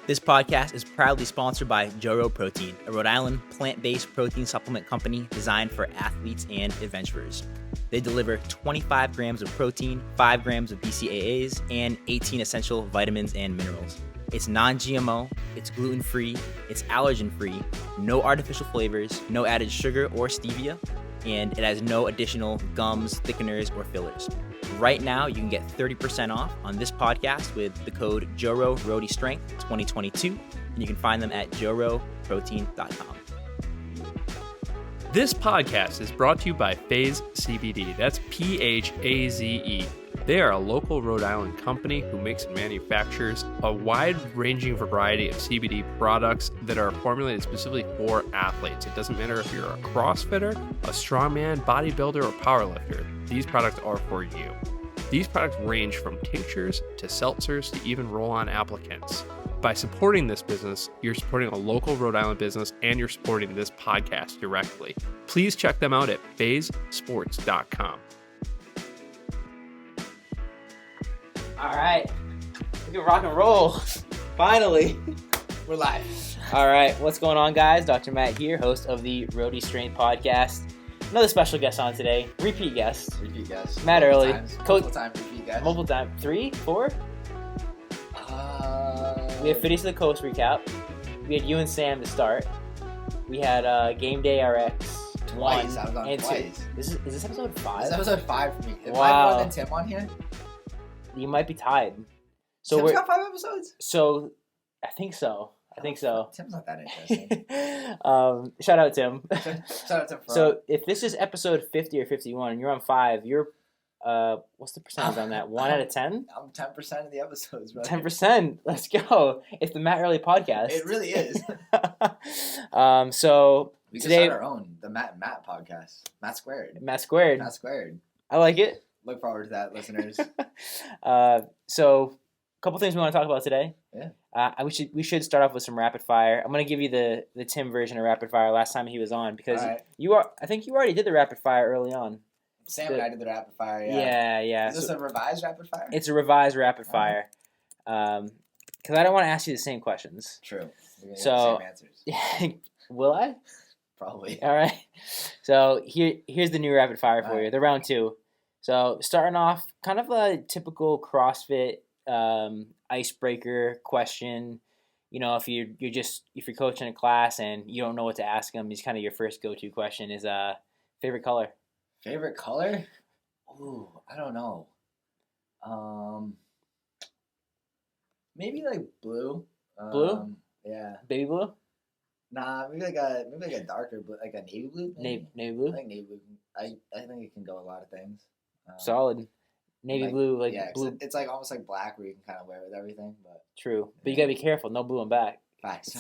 This podcast is proudly sponsored by Joro Protein, a Rhode Island plant-based protein supplement company designed for athletes and adventurers. They deliver 25 grams of protein, 5 grams of BCAAs, and 18 essential vitamins and minerals. It's non-GMO, it's gluten-free, it's allergen-free, no artificial flavors, no added sugar or stevia, and it has no additional gums, thickeners, or fillers. Right now, you can get 30% off on this podcast with the code Joro Rhody Strength 2022, and you can find them at joroprotein.com. This podcast is brought to you by Phase CBD. That's Phaze. They are a local Rhode Island company who makes and manufactures a wide-ranging variety of CBD products that are formulated specifically for athletes. It doesn't matter if you're a CrossFitter, a strongman, bodybuilder, or powerlifter. These products are for you. These products range from tinctures to seltzers to even roll-on applicants. By supporting this business, you're supporting a local Rhode Island business and you're supporting this podcast directly. Please check them out at phasesports.com. All right, we can rock and roll. Finally, we're live. All right, what's going on, guys? Dr. Matt here, host of the Rhody Strength Podcast. Another special guest on today, repeat guest. Matt Early. Multiple time repeat guest. Multiple time. 3, 4? We had Fitties to the Coast recap. We had you and Sam to start. We had Game Day RX. Twice. I was on twice. Is this episode 5? This is episode 5 for me. Am Wow. I more than Tim on here? You might be tied. So Tim's got 5 episodes? So, I think so. Tim's not that interesting. Shout out, Tim. Shout out to Fro. So, if this is episode 50 or 51 and you're on 5, you're, what's the percentage on that? 1 out of 10? I'm 10% of the episodes, bro. 10%. Let's go. It's the Matt Early podcast. It really is. So, we today, can start our own, the Matt podcast. Matt Squared. I like it. Look forward to that, listeners. So, a couple things we want to talk about today. Yeah. We should start off with some rapid fire. I'm going to give you the Tim version of rapid fire last time he was on because right. I think you already did the rapid fire early on. Sam and I did the rapid fire, yeah. Yeah. Is this a revised rapid fire? It's a revised rapid fire. Because I don't want to ask you the same questions. True. We're So, the same answers. Will I? Probably. All right. So here's the new rapid fire for All you. right. The round 2. So starting off, kind of a typical CrossFit icebreaker question. You know, if you're coaching a class and you don't know what to ask them, it's kind of your first go-to question is favorite color. Favorite color? Ooh, I don't know. Maybe like blue. Blue? Yeah. Baby blue? Nah, maybe like a darker blue, like a navy blue. Maybe. Navy blue? I think navy blue. I think it can go a lot of things. Solid. Navy blue, like yeah, blue. It's like almost like black where you can kind of wear it with everything, but True, but you gotta be careful. No blue and back. facts.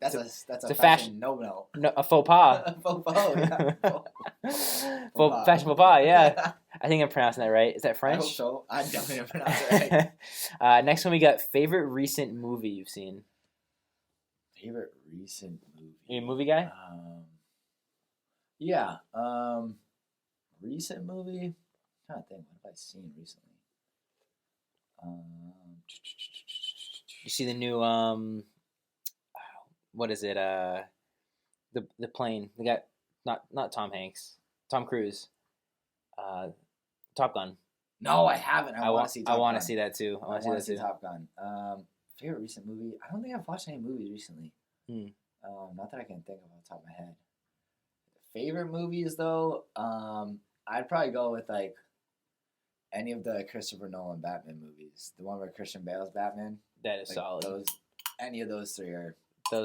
That's a a fashion no. No, a faux pas. Faux pas, yeah. Fashion faux pas, yeah. I think I'm pronouncing that right. Is that French? I hope so. I definitely didn't pronounce it right. Next one we got favorite recent movie you've seen. Favorite recent movie. You a movie guy? Yeah. Recent movie. I'm trying to think. What have I seen recently? You see the new what is it? The plane. They got not Tom Hanks. Tom Cruise. Top Gun. No, I haven't. I want to see Top Gun. I want to see that too. I want to see Top Gun. Favorite recent movie? I don't think I've watched any movies recently. Not that I can think of off the top of my head. Favorite movies though, I'd probably go with like any of the Christopher Nolan Batman movies. The one where Christian Bale's Batman. That is like solid. Any of those 3 are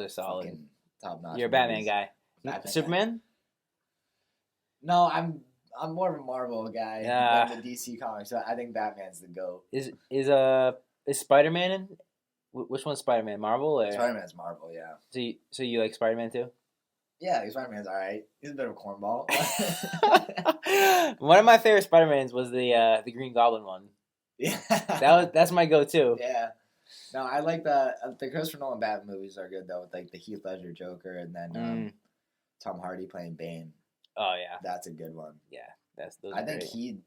solid. Top notch. You're a Batman movies. guy. Batman Superman? Guy. No, I'm more of a Marvel guy than the DC comics. So I think Batman's the GOAT. Is Spider-Man in? Which one's Spider-Man? Marvel or? Spider-Man's Marvel, yeah. So you like Spider-Man too? Yeah, Spider-Man's alright. He's a bit of a cornball. One of my favorite Spider-Mans was the Green Goblin one. Yeah. That's my go-to. Yeah. No, I like the Christopher Nolan Batman movies are good though, with like the Heath Ledger Joker and then Tom Hardy playing Bane. Oh yeah. That's a good one. Yeah. I think he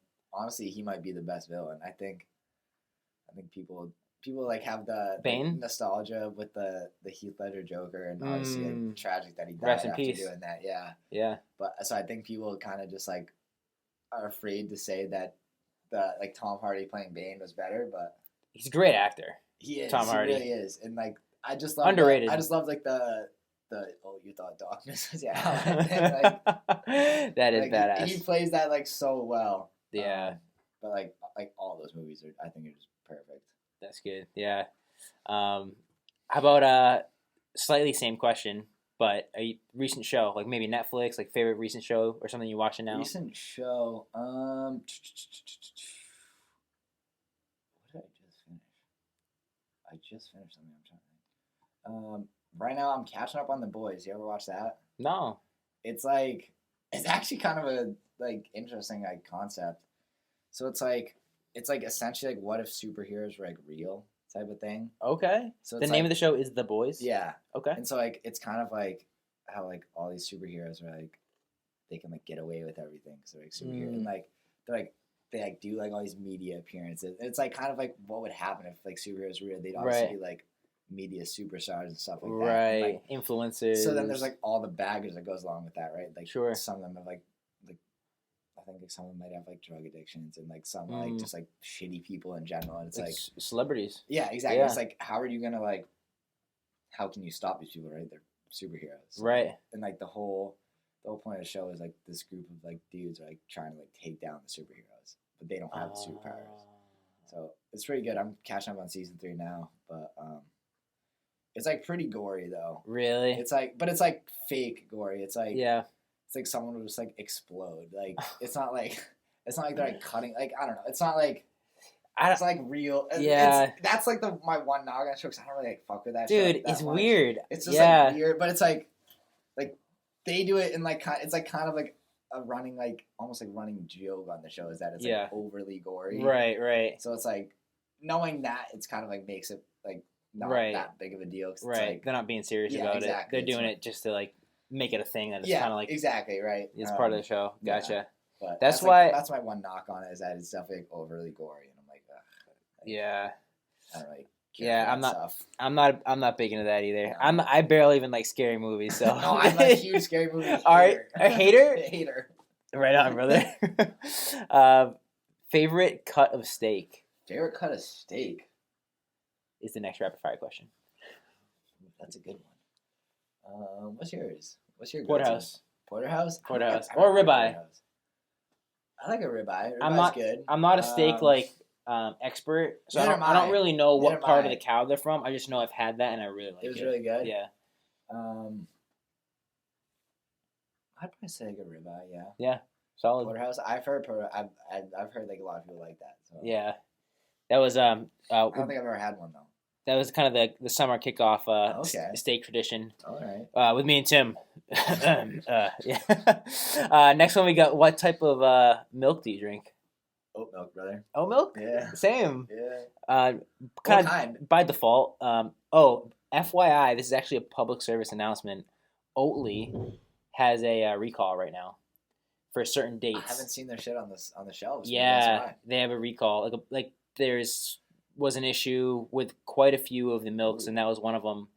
might be the best villain. I think people people like have the Bane? nostalgia with the Heath Ledger Joker, and obviously like, tragic that he died Rest in after peace. doing that. Yeah. Yeah. But so I think people kind of just like are afraid to say that the like Tom Hardy playing Bane was better, but He's a great actor. he is. Tom Hardy. He really is, and like I just love Underrated. I just love like the you thought darkness was yeah. That is like, badass. He plays that like so well. Yeah. But like all those movies are, I think, are just perfect. That's good. Yeah. How about slightly same question, but a recent show, like maybe Netflix, like favorite recent show or something you're watching now? Recent show. What did I just finish? I just finished something. I'm trying to think. Right now I'm catching up on The Boys. You ever watch that? No. It's actually kind of a like interesting like concept. So it's like essentially like what if superheroes were like real type of thing. Okay. So The name of the show is The Boys? Yeah. Okay. And so like it's kind of like how like all these superheroes are like they can like get away with everything because they're like superheroes and like they like do like all these media appearances. And it's like kind of like what would happen if like superheroes were real. They'd obviously be like media superstars and stuff like that. Right. And, like, Influencers. so then there's like all the baggage that goes along with that, right? Like Sure. some of them have like I think like some of them might have like drug addictions and like some like just like shitty people in general. And it's like celebrities. Yeah, exactly. Yeah. It's like how are you gonna like how can you stop these people, right? They're superheroes. Right. And like the whole point of the show is like this group of like dudes are like trying to like take down the superheroes, but they don't have the superpowers. So it's pretty good. I'm catching up on season 3 now, but it's like pretty gory though. Really? It's like, but it's like fake gory. It's like it's like someone will just like explode. Like it's not like they're like cutting. Like I don't know. It's not like. It's like real. Yeah. That's like my one knock on show because I don't really like fuck with that. Dude, show that it's much. weird. It's just like weird, but it's like they do it in like it's like kind of like a running like almost like running joke on the show is that it's like overly gory. Right. So it's like knowing that it's kind of like makes it like not that big of a deal. Right. Like, they're not being serious about it. They're doing it just to like make it a thing that it's kind of like exactly right. It's part of the show. Gotcha. Yeah. But that's why that's my one knock on it is that it's definitely like overly gory, and I'm like, yeah. I don't really I'm not big into that either. I barely even like scary movies, so no, I'm a huge scary movie hater. All right, a hater? Hater. Right on, brother. Favorite cut of steak? Favorite cut of steak is the next rapid fire question. That's a good one. What's yours? What's your porterhouse? Porterhouse? Porterhouse or ribeye? I like a ribeye. Ribeye's good. I'm not a steak expert, so I don't really know what part of the cow they're from. I just know I've had that and I really like it. It was really good? Yeah. I'd probably say like a ribeye, yeah. Yeah, solid. Porterhouse. I've heard like a lot of people like that. So. Yeah. That was I don't think I've ever had one though. That was kind of the summer kickoff steak tradition. All right. With me and Tim. Yeah. Next one we got, what type of milk do you drink? Oat milk, brother. Oat milk? Yeah. Same. Yeah. Kind of by default. FYI, this is actually a public service announcement. Oatly has a recall right now for certain dates. I haven't seen their shit on the shelves. Yeah, they have a recall. Like was an issue with quite a few of the milks, and that was one of them.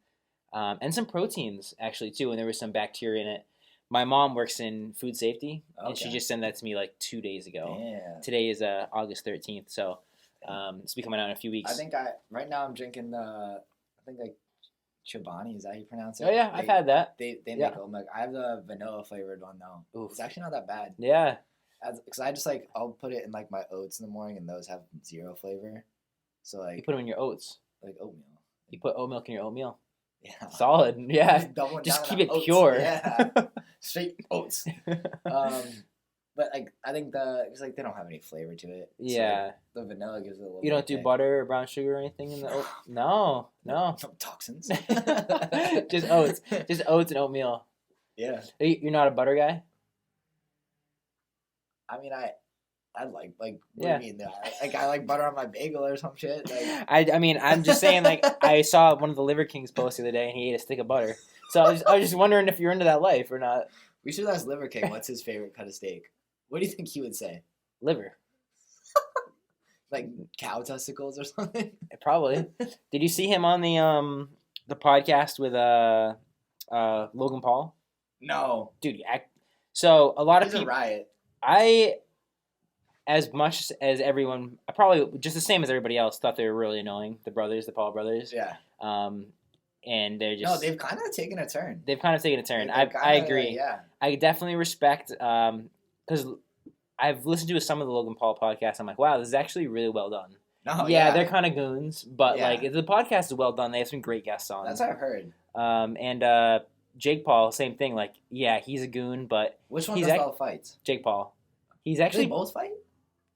And some proteins actually too, and there was some bacteria in it. My mom works in food safety, and she just sent that to me like 2 days ago. Yeah. Today is August 13th, so it's be coming out in a few weeks. I think right now I'm drinking like Chobani. Is that how you pronounce it? Oh yeah, I've had that. They make oat milk. I have the vanilla flavored one though. Oof. It's actually not that bad. Yeah. Because I just like I'll put it in like my oats in the morning, and those have zero flavor. So like you put them in your oats. Like oatmeal. You put oat milk in your oatmeal. Yeah. Solid. Yeah. Just keep it pure. Yeah. Straight oats. But like I think it's like they don't have any flavor to it. Yeah. So, like, the vanilla gives it a little. You don't do butter or brown sugar or anything in the oat? No. Some toxins. Just oats. Just oats and oatmeal. Yeah. You're not a butter guy? I mean, I like what do you mean? Like I like butter on my bagel or some shit. Like I mean, I'm just saying. Like I saw one of the Liver Kings post the other day, and he ate a stick of butter. So I was just wondering if you're into that life or not. We should ask Liver King what's his favorite cut of steak. What do you think he would say? Liver. Like cow testicles or something? Probably. Did you see him on the podcast with Logan Paul? No. Dude, so a lot of He's a people. riot. As much as everyone, I probably just the same as everybody else, thought they were really annoying. The Paul brothers. Yeah. And they're just. No, they've kind of taken a turn. I agree. Yeah. I definitely respect because I've listened to some of the Logan Paul podcasts. I'm like, wow, this is actually really well done. No, yeah, they're kind of goons, but Yeah. like the podcast is well done. They have some great guests on. That's what I've heard. And Jake Paul, same thing. Like, yeah, he's a goon, but Which one he's does all the fights? Jake Paul. He's Do actually they both fight?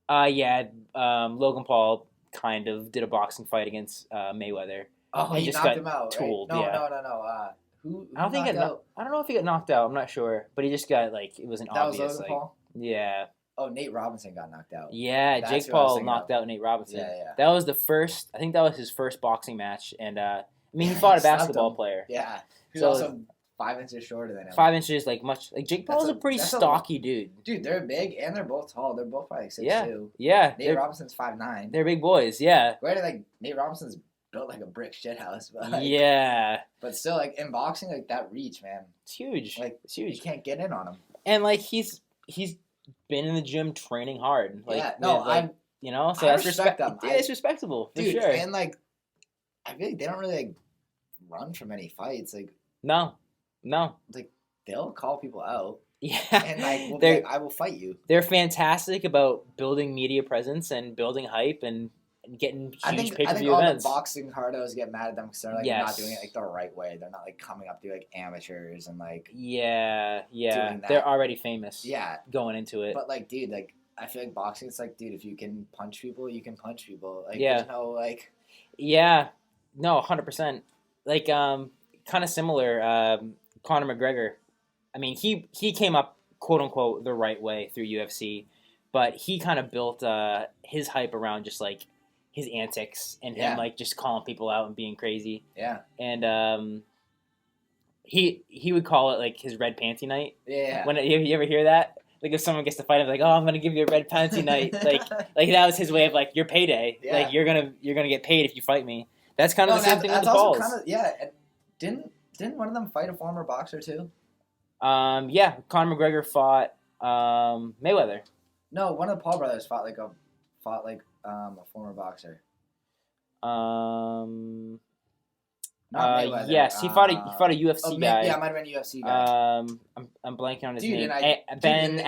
yeah. Logan Paul kind of did a boxing fight against Mayweather. Oh, and he just knocked got him out. tooled, Right? yeah. No. Who I don't think I don't know if he got knocked out. I'm not sure, but he just got like it was an That was obvious Logan like Paul? yeah. Oh, Nate Robinson got knocked out. Yeah, That's Jake who I was Paul thinking knocked of. out Nate Robinson. Yeah. That was the first. I think that was his first boxing match, and I mean he Yeah, fought he a slapped basketball him. player. Yeah. He's So- also 5 inches shorter than him. 5 inches, like much like Jake Paul's a pretty that's a- stocky dude. Dude, they're big and they're both tall. They're both probably like 6'2". Yeah, Nate Robinson's 5'9". they're big boys. Yeah, Granted, like Nate Robinson's built like a brick shithouse, but like, yeah, but still, like in boxing, like that reach, man, it's huge. like It's you huge, can't get in on him. and like he's been in the gym training hard. Like, Yeah, no, with, like, I'm you know, so I that's respect them. Yeah, it's respectable for dude, sure. and like I feel like they don't really like run from any fights. Like No, they'll call people out yeah, and like will be they're like, I will fight you. they're fantastic about building media presence and building hype and getting huge pay I per think view all events. the boxing hardos get mad at them because they're like Yes. not doing it like the right way. They're not like coming up to like amateurs and like Yeah, doing that. they're already famous. yeah. Going into it. But like, dude, like I feel like boxing. It's like, dude, if you can punch people, you can punch people. Like, Yeah. there's no like. Yeah, no, 100%. Like, kind of similar. Conor McGregor. I mean, he came up quote unquote the right way through UFC, but he kind of built his hype around just like his antics and him Yeah. like just calling people out and being crazy. Yeah. And he would call it like his red panty night. Yeah. When you ever hear that? Like if someone gets to fight him, like, oh, I'm gonna give you a red panty night. Like that was his way of like your payday. Yeah. Like you're gonna get paid if you fight me. That's kind of No, the same thing with the also balls. kind of yeah. And didn't one of them fight a former boxer too? Yeah, Conor McGregor fought Mayweather. No, one of the Paul brothers fought a former boxer. Not Mayweather. Yes, he fought a UFC guy. Yeah, it might have been a UFC guy. I'm blanking on his Dude, name. and Ben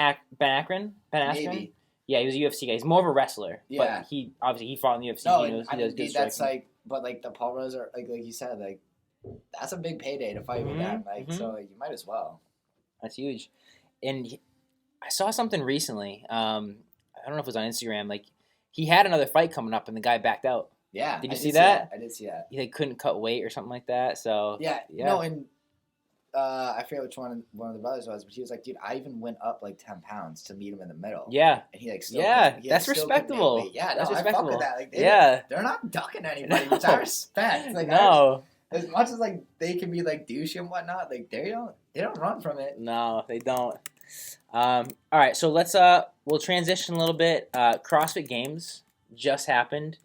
Askren. Maybe. Yeah, he was a UFC guy. He's more of a wrestler. Yeah. But he obviously fought in the UFC. No, he knows, I he does mean, good dude, that's striking. like, but like the Paul brothers are like you said, like that's a big payday to fight with them. Like, so like, you might as well. That's huge. And I saw something recently. I don't know if it was on Instagram. Like he had another fight coming up, and the guy backed out. Yeah. Did you see that? I did see that. He like, couldn't cut weight or something like that. So Yeah. Yeah. No, and I forget which one of the brothers was, but he was like, dude, I even went up like 10 pounds to meet him in the middle. yeah, And he like still Yeah, couldn't- he, that's still couldn't make respectable. weight. Yeah, That's no, I fuck respectable. with that. Like, yeah. they're not ducking anybody, No. which I respect. Like, No, as much as like they can be like douche and whatnot, like they don't run from it. no, they don't. All right, so let's we'll transition a little bit. CrossFit Games just happened.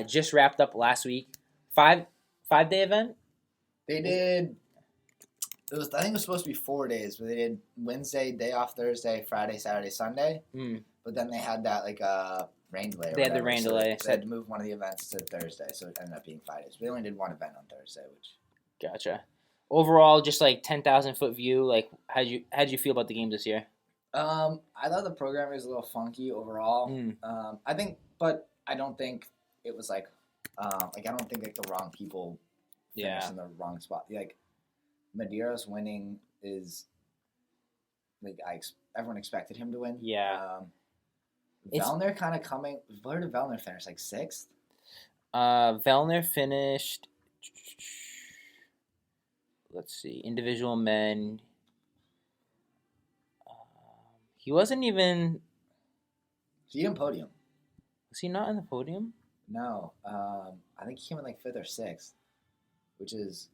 Just wrapped up last week. 5-day event. They did. I think it was supposed to be 4 days, but they did Wednesday, day off Thursday, Friday, Saturday, Sunday. But then they had that like rain delay. They had the rain delay. They had to move one of the events to Thursday, so it ended up being 5 days. But they only did one event on Thursday, which. Gotcha. Overall, just like 10,000 foot view. Like, how'd you feel about the games this year? I thought the programming was a little funky overall. Mm. But I don't think it was like I don't think like the wrong people finished in the wrong spot. Like Medeiros winning is like everyone expected him to win. Yeah. Vellner kind of coming. Where did Vellner finish? Like 6th? Vellner finished. Let's see. Individual men. He wasn't even. He didn't podium. Was he not in the podium? No. I think he came in like 5th or 6th, which is.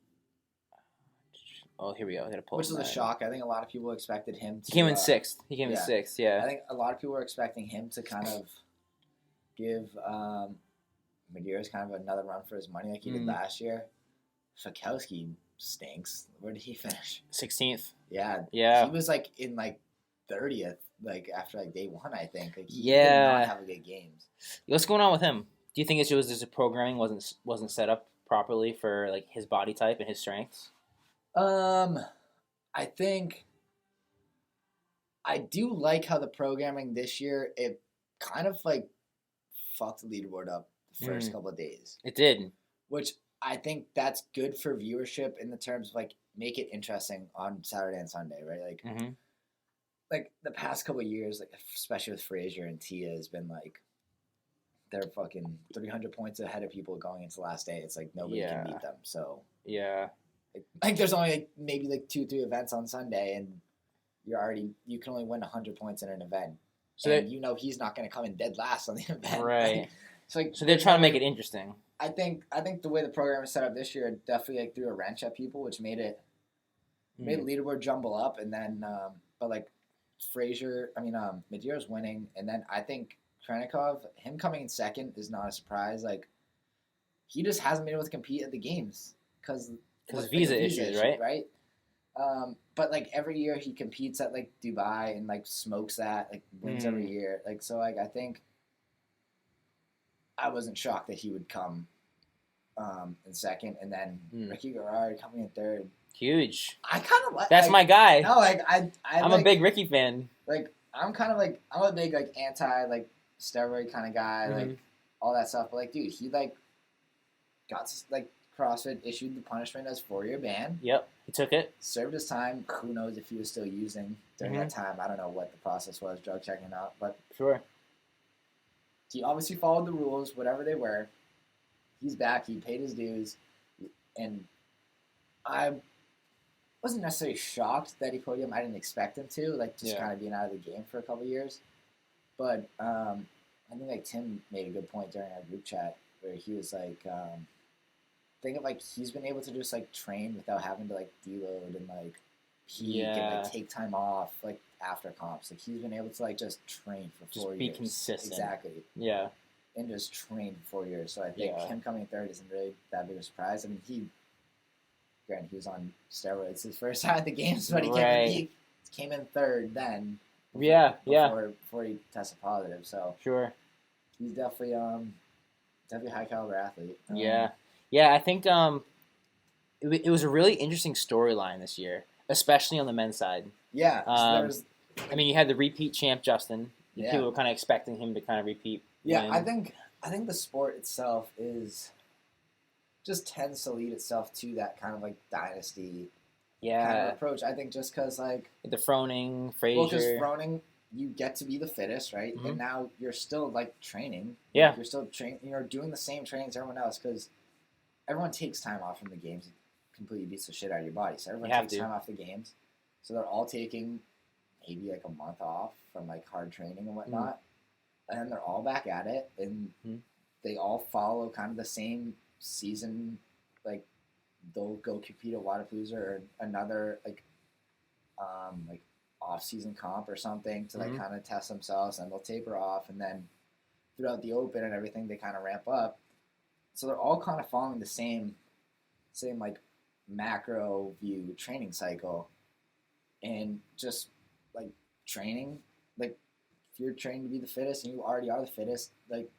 Oh, here we go. I gotta pull. Which is up a mine. shock. I think a lot of people expected him to. He came in 6th. He came in yeah. 6th. Yeah. I think a lot of people were expecting him to kind of give Medeiros kind of another run for his money like he did last year. Fikowski stinks. Where did he finish? 16th. Yeah. Yeah. He was like in like 30th, like after like day one, I think. Like he Yeah. did not have a good games. What's going on with him? Do you think it was just the programming wasn't set up properly for like his body type and his strengths? I think I do like how the programming this year, it kind of like fucked the leaderboard up the first couple of days. It did. Which I think that's good for viewership in the terms of like make it interesting on Saturday and Sunday, right? Like, like the past couple of years, like especially with Frazier and Tia, has been like they're fucking 300 points ahead of people going into the last day. It's like nobody can beat them. So yeah, like there's only like maybe like 2-3 events on Sunday, and you can only win 100 points in an event. So and you know he's not going to come in dead last on the event, right? Like, so they're trying to make it interesting. I think the way the program is set up this year definitely like threw a wrench at people, which made the leaderboard jumble up, and then but like Medeiros winning, and then I think Krenikov, him coming in second is not a surprise. Like he just hasn't been able to compete at the games because visa issues, right? Right. But like every year he competes at like Dubai and like smokes that, like wins every year. Like so, like I think I wasn't shocked that he would come in second, and then Ricky Garrard coming in third. Huge. I kind of like. That's my guy. No, like I'm like, a big Ricky fan. Like I'm kind of like I'm a big like anti like steroid kind of guy, like all that stuff. But like, dude, he like got like CrossFit issued the punishment as 4-year ban. Yep, he took it. Served his time. Who knows if he was still using during that time? I don't know what the process was, drug checking out, but sure. He obviously followed the rules, whatever they were. He's back. He paid his dues, and I wasn't necessarily shocked that he podiumed. I didn't expect him to, like just kind of being out of the game for a couple of years. But I think like Tim made a good point during our group chat where he was like, think of like he's been able to just like train without having to like deload and like peak and like take time off like after comps. Like he's been able to like just train for 4 years. Just be consistent. Exactly. Yeah. And just train for 4 years. So I think him coming third isn't really that big of a surprise. I mean, he was on steroids his first time at the games, but he came in third then. Before he tested positive. So sure. He's definitely a high caliber athlete. Yeah, I think it was a really interesting storyline this year, especially on the men's side. Yeah. I mean, you had the repeat champ, Justin. Yeah. People were kind of expecting him to kind of repeat. Yeah, I think the sport itself just tends to lead itself to that kind of like dynasty kind of approach. I think just because like the Froning, Frazier. Well, because Froning, you get to be the fittest, right? And now you're still like training. Yeah. You're still training. You're doing the same training as everyone else because everyone takes time off from the games. It completely beats the shit out of your body. So everyone takes time off the games. So they're all taking maybe like a month off from like hard training and whatnot. And then they're all back at it. And they all follow kind of the same season. Like they'll go compete at Wadapalooza or another like off-season comp or something to like kind of test themselves, and they'll taper off, and then throughout the open and everything they kind of ramp up. So they're all kind of following the same like macro view training cycle, and just like training, like if you're training to be the fittest and you already are the fittest, like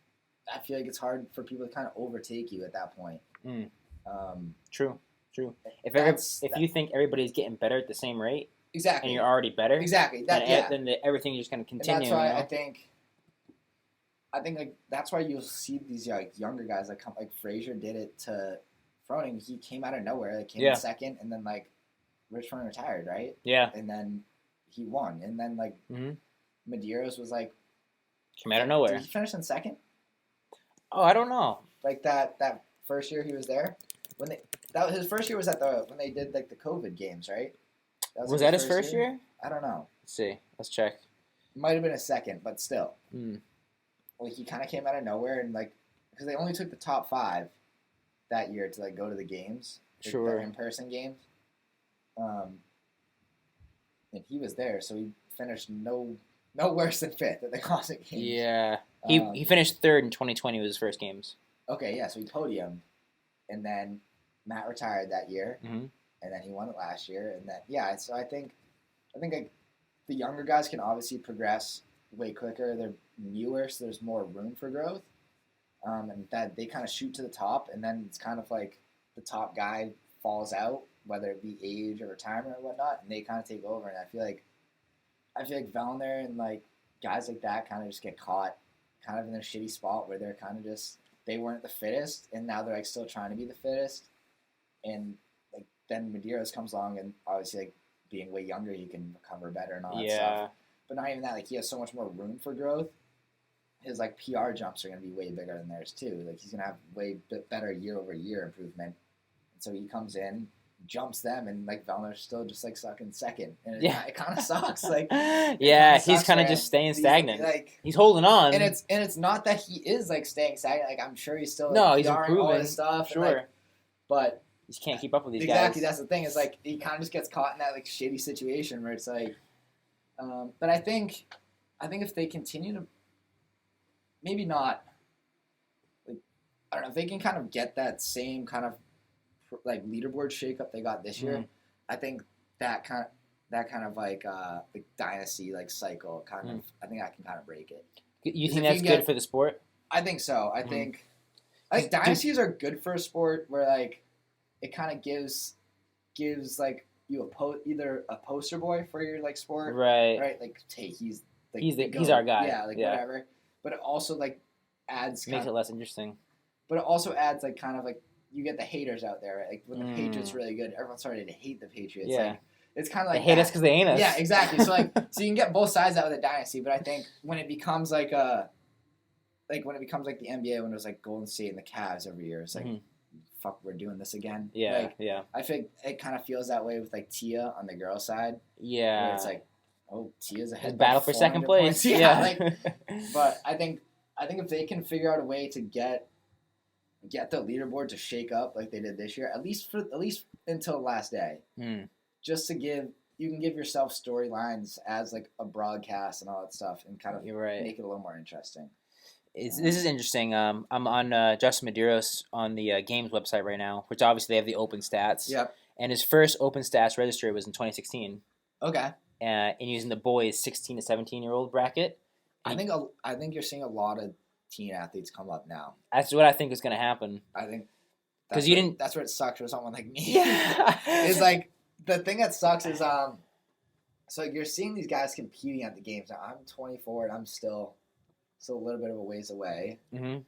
I feel like it's hard for people to kind of overtake you at that point. True. If you think everybody's getting better at the same rate, exactly, and you're already better, exactly, then everything just kind of continue. And that's why I think like that's why you'll see these like younger guys like Frazier did it to Froning. He came out of nowhere, like came in second, and then like Rich Froning retired, right? Yeah, and then he won, and then like Medeiros was like came out of nowhere. Did he finish in second? Oh, I don't know. Like that first year he was there his first year was when they did like the COVID games, right? Was that his first year? I don't know. Let's see. Let's check. Might have been a second, but still. Well, he kind of came out of nowhere, and like because they only took the top 5 that year to like go to the games, like, the in-person games. And he was there, so he finished no worse than 5th at the CrossFit Games. Yeah. He finished third in 2020 was his first games. Okay, yeah, so he podiumed, and then Matt retired that year, Mm-hmm. and then he won it last year, and then so I think like the younger guys can obviously progress way quicker. They're newer, so there's more room for growth, and that they kind of shoot to the top, and then it's kind of like the top guy falls out, whether it be age or retirement or whatnot, and they kind of take over. And I feel like Vellner and like guys like that kind of just get caught kind of in their shitty spot where they're kind of just, they weren't the fittest, and now they're like still trying to be the fittest. And like then Medeiros comes along, and obviously like being way younger, he can recover better and all that stuff. But not even that, like he has so much more room for growth. His like PR jumps are going to be way bigger than theirs too. Like he's going to have way better year-over-year improvement. And so he comes in, jumps them, and like Vellner's still just like stuck in second. And it kind of sucks. Like he's kind of just staying stagnant. Like he's holding on. And it's not that he is like staying stagnant. Like I'm sure he's still he's improving all this stuff. Sure, and, like, but he just can't keep up with these guys. Exactly, that's the thing. It's like he kind of just gets caught in that like shitty situation where it's like. But I think if they continue to, maybe not. Like I don't know if they can kind of get that same kind of like leaderboard shakeup they got this year. I think that kind of like the dynasty like cycle kind of. I think I can kind of break it. You think that's good for the sport? I think so. I think dynasties are good for a sport where like it kind of gives like you either a poster boy for your like sport, right? Like, hey, he's our guy, whatever. But it also like makes it less interesting. But it also adds like kind of like you get the haters out there, right? Like when the Patriots really good, everyone's starting to hate the Patriots. Yeah, like, it's kind of like they hate us because they ain't us. Yeah, exactly. So like, so you can get both sides out of the dynasty. But I think when it becomes like the NBA, when it was like Golden State and the Cavs every year, it's like. Fuck, we're doing this again. Yeah, like, yeah. I think it kind of feels that way with like Tia on the girl side. Yeah, where it's like, oh, Tia's ahead. Battle for second place. Yeah, like, but I think if they can figure out a way to get the leaderboard to shake up like they did this year, at least until last day, just to you can give yourself storylines as like a broadcast and all that stuff, and kind of make it a little more interesting. This is interesting. I'm on Justin Medeiros on the Games website right now, which obviously they have the open stats. Yep. And his first open stats register was in 2016. Okay. And using the boys 16 to 17-year-old bracket. I think you're seeing a lot of teen athletes come up now. That's what I think is going to happen. I think because that's where it sucks for someone like me. Yeah. It's like the thing that sucks is so you're seeing these guys competing at the games. Now I'm 24 and I'm still a little bit of a ways away. Mm-hmm.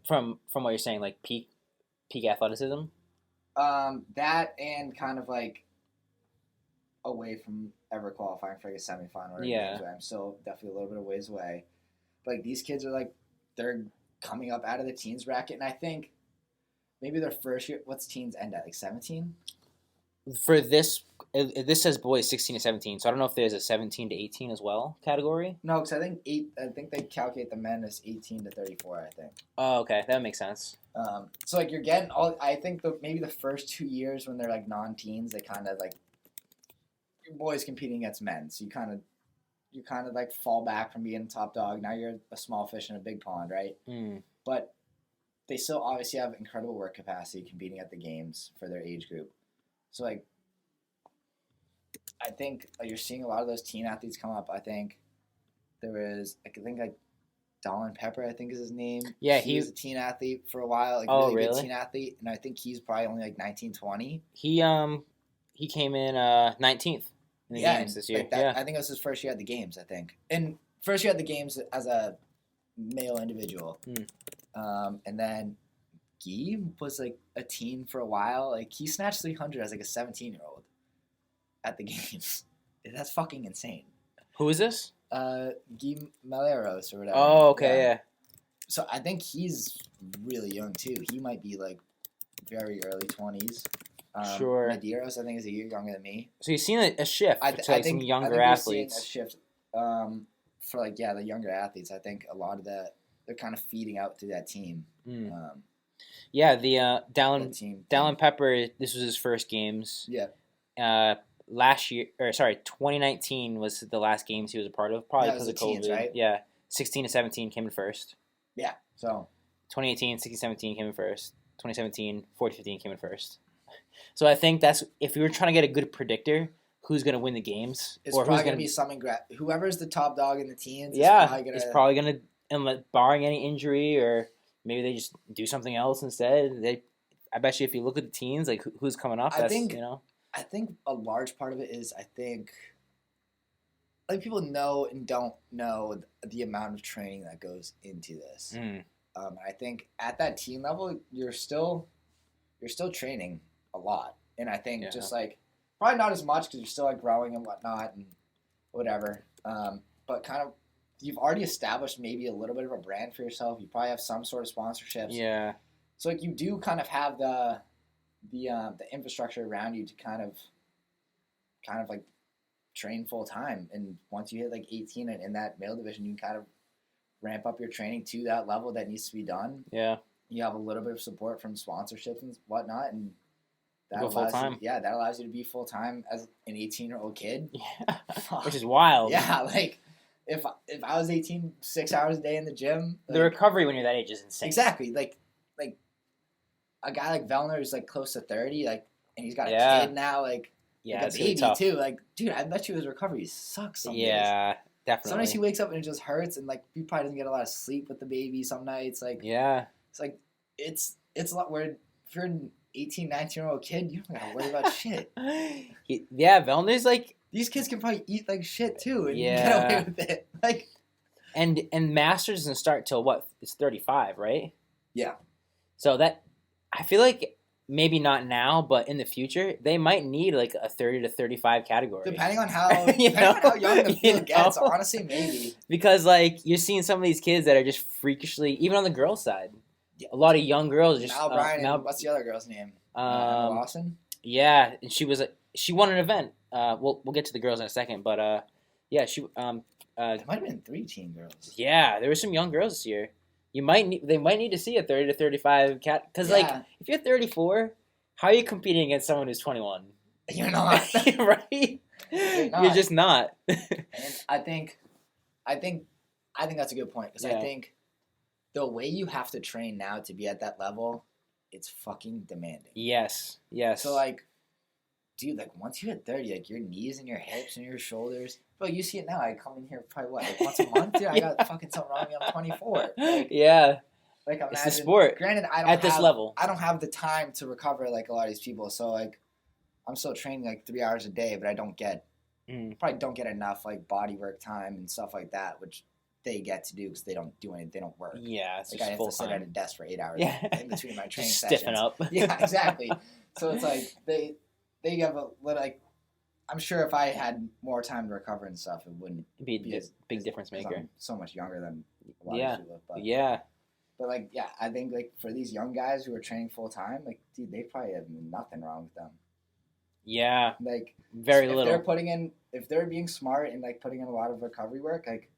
From what you're saying, like peak athleticism. That and kind of like away from ever qualifying for like a semifinal. Yeah. I'm still definitely a little bit of ways away. But like these kids are like they're coming up out of the teens bracket, and I think maybe their first year. What's teens end at, like 17? For this says boys 16 to 17, so I don't know if there's a 17 to 18 as well category. No, because I think they calculate the men as 18 to 34. I think. Oh, okay, that makes sense. So like you're getting all. I think maybe the first 2 years when they're like non-teens, they kind of like your boys competing against men, so you kind of like fall back from being top dog. Now you're a small fish in a big pond, right? But they still obviously have incredible work capacity competing at the games for their age group. So, like, I think you're seeing a lot of those teen athletes come up. I think there is, like, Dolan Pepper, I think is his name. Yeah, he was a teen athlete for a while. Like, really good teen athlete. And I think he's probably only, like, 19, 20. He came in 19th in the games this year. Like that, I think it was his first year at the games, I think. And first year at the games as a male individual. And then Guy was like a teen for a while. Like he snatched 300 as like a 17-year-old at the games. That's fucking insane. Who is this? Guy Meleros or whatever. Oh, okay, yeah. So I think he's really young too. He might be like very early 20s. Sure. Medeiros, I think, is a year younger than me. So you've seen a shift to like some younger athletes. A shift for like the younger athletes. I think a lot of that they're kind of feeding out to that team. Yeah, the Dallin Pepper. This was his first games. Yeah. Last year, 2019 was the last games he was a part of, probably because of COVID. Teens, right? Yeah. 16 to 17 came in first. Yeah. So 2018, 16-17 came in first. 2017, 40-15 came in first. So I think that's, if you were trying to get a good predictor, who's going to win the games, it's or probably who's going to be something. Whoever's the top dog in the teens. it's probably going to, barring any injury, or maybe they just do something else instead. I bet you if you look at the teens, like who's coming up, I think a large part of it is, I think, like, people know and don't know the amount of training that goes into this. I think at that teen level, you're still training a lot, and I think just like probably not as much because you're still like growing and whatnot and whatever. But kind of, you've already established maybe a little bit of a brand for yourself. You probably have some sort of sponsorships. Yeah. So like you do kind of have the infrastructure around you to kind of like train full time. And once you hit like 18 and in that male division, you can kind of ramp up your training to that level that needs to be done. Yeah. You have a little bit of support from sponsorships and whatnot, and that allows you to be full time as an 18-year-old kid. Yeah. Which is wild. Yeah, like if I was 18, 6 hours a day in the gym, like, the recovery when you're that age is insane. Exactly. Like a guy like Vellner who's like close to 30, like, and he's got a kid now, like, yeah, a baby really too. Like, dude, I bet you his recovery sucks some days. Yeah, definitely. Some nights he wakes up and it just hurts, and like he probably doesn't get a lot of sleep with the baby some nights. Like, yeah, it's like it's a lot where if you're an 18, 19-year-old kid, you don't gotta worry about shit. Vellner's like, these kids can probably eat like shit too and get away with it. Like, and Masters doesn't start till what? It's 35, right? Yeah. So that, I feel like maybe not now, but in the future, they might need like a 30 to 35 category. Depending on how young the field gets, honestly, maybe. Because like you're seeing some of these kids that are just freakishly, even on the girls' side, a lot of young girls just. Mal Bryan. What's the other girl's name? Lawson. Yeah, and she won an event. We'll get to the girls in a second, but she. It might have been 3 teen girls. Yeah, there were some young girls this year. They might need to see a 30 to 35 cat, because like if you're 34, how are you competing against someone who's 21? You're not. Right? You're just not. And I think that's a good point, because I think the way you have to train now to be at that level, it's fucking demanding. Yes. So like, dude, like once you hit 30, like your knees and your hips and your shoulders. Bro, you see it now. I come in here probably like once a month, dude. I got fucking something wrong with me. I'm 24. Like, yeah. Like imagine, it's the sport. Granted, this level, I don't have the time to recover like a lot of these people. So like, I'm still training like 3 hours a day, but I don't get probably don't get enough like body work time and stuff like that, which they get to do because they don't do anything. They don't work. Yeah, it's like I have to sit at a desk for 8 hours in between my training sessions. Stiffen up. Yeah, exactly. So it's like they have a little like. I'm sure if I had more time to recover and stuff, it wouldn't be a big difference maker. I'm so much younger than a lot of people. But like, I think like for these young guys who are training full time, like, dude, they probably have nothing wrong with them. Yeah, like very little. If they're being smart and like putting in a lot of recovery work, like,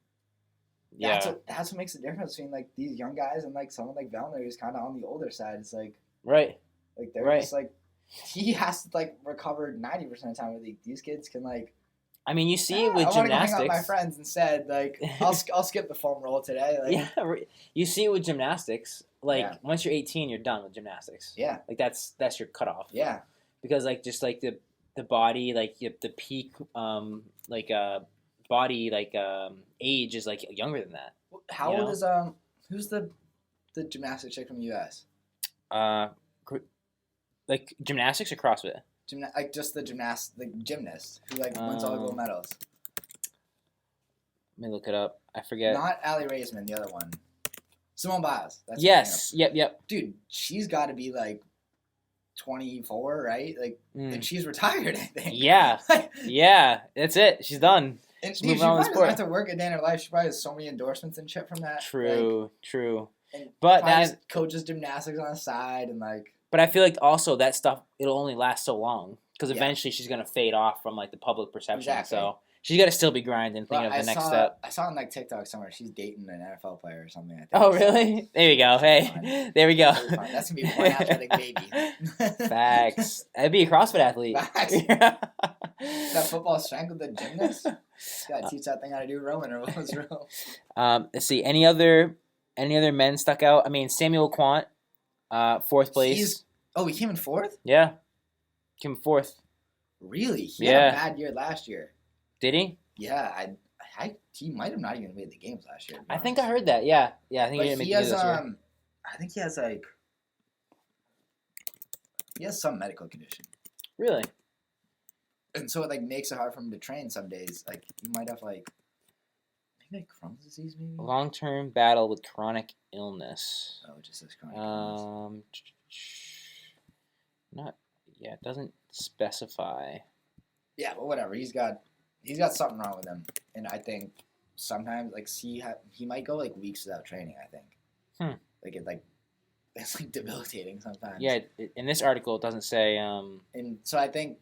that's what makes the difference between like these young guys and like someone like Vellner who's kind of on the older side. It's like like they're just like. He has to like recover 90% of the time. Like these kids can like. I mean, you see it with gymnastics. I want to go hang out with my friends instead. Like, I'll skip the foam roll today. Like, you see it with gymnastics. Like once you're 18, you're done with gymnastics. Yeah, like that's your cutoff. Yeah, because like just like the body, like the peak, body age is like younger than that. How old is who's the gymnastics chick from the U.S.? Like gymnastics or CrossFit? Like just the gymnast who like wins all the gold medals. Let me look it up. I forget. Not Allie Raisman, the other one. Simone Biles. That's Yep. Dude, she's got to be like 24, right? Like, and she's retired, I think. Yeah. Yeah, that's it. She's done. And she probably doesn't have to work a day in her life. She probably has so many endorsements and shit from that. True. And but that coaches gymnastics on the side and like. But I feel like also that stuff, it'll only last so long because eventually she's going to fade off from like the public perception. Exactly. So she's got to still be grinding, thinking of the next step. I saw on like TikTok somewhere she's dating an NFL player or something. I think. Oh, really? There you go. Hey, there we go. That's going to be one athletic baby. Facts. I'd be a CrossFit athlete. Facts. That football strength with the gymnast. Gotta teach that thing how to do rowing or what was row. Let's see. Any other men stuck out? I mean, Samuel Quant, 4th place. He came in 4th? Yeah. Came in 4th. Really? He had a bad year last year. Did he? Yeah, he might have not even made the games last year. I think I heard that. Yeah. I think he didn't make the games this year. I think he has some medical condition. Really? And so it makes it hard for him to train some days. He might have maybe Crohn's disease, maybe. Long-term battle with chronic illness. Oh, it just says chronic illness. It doesn't specify. Yeah, but whatever. He's got something wrong with him, and I think sometimes he might go weeks without training. I think. It's debilitating sometimes. Yeah, in this article it doesn't say. And so I think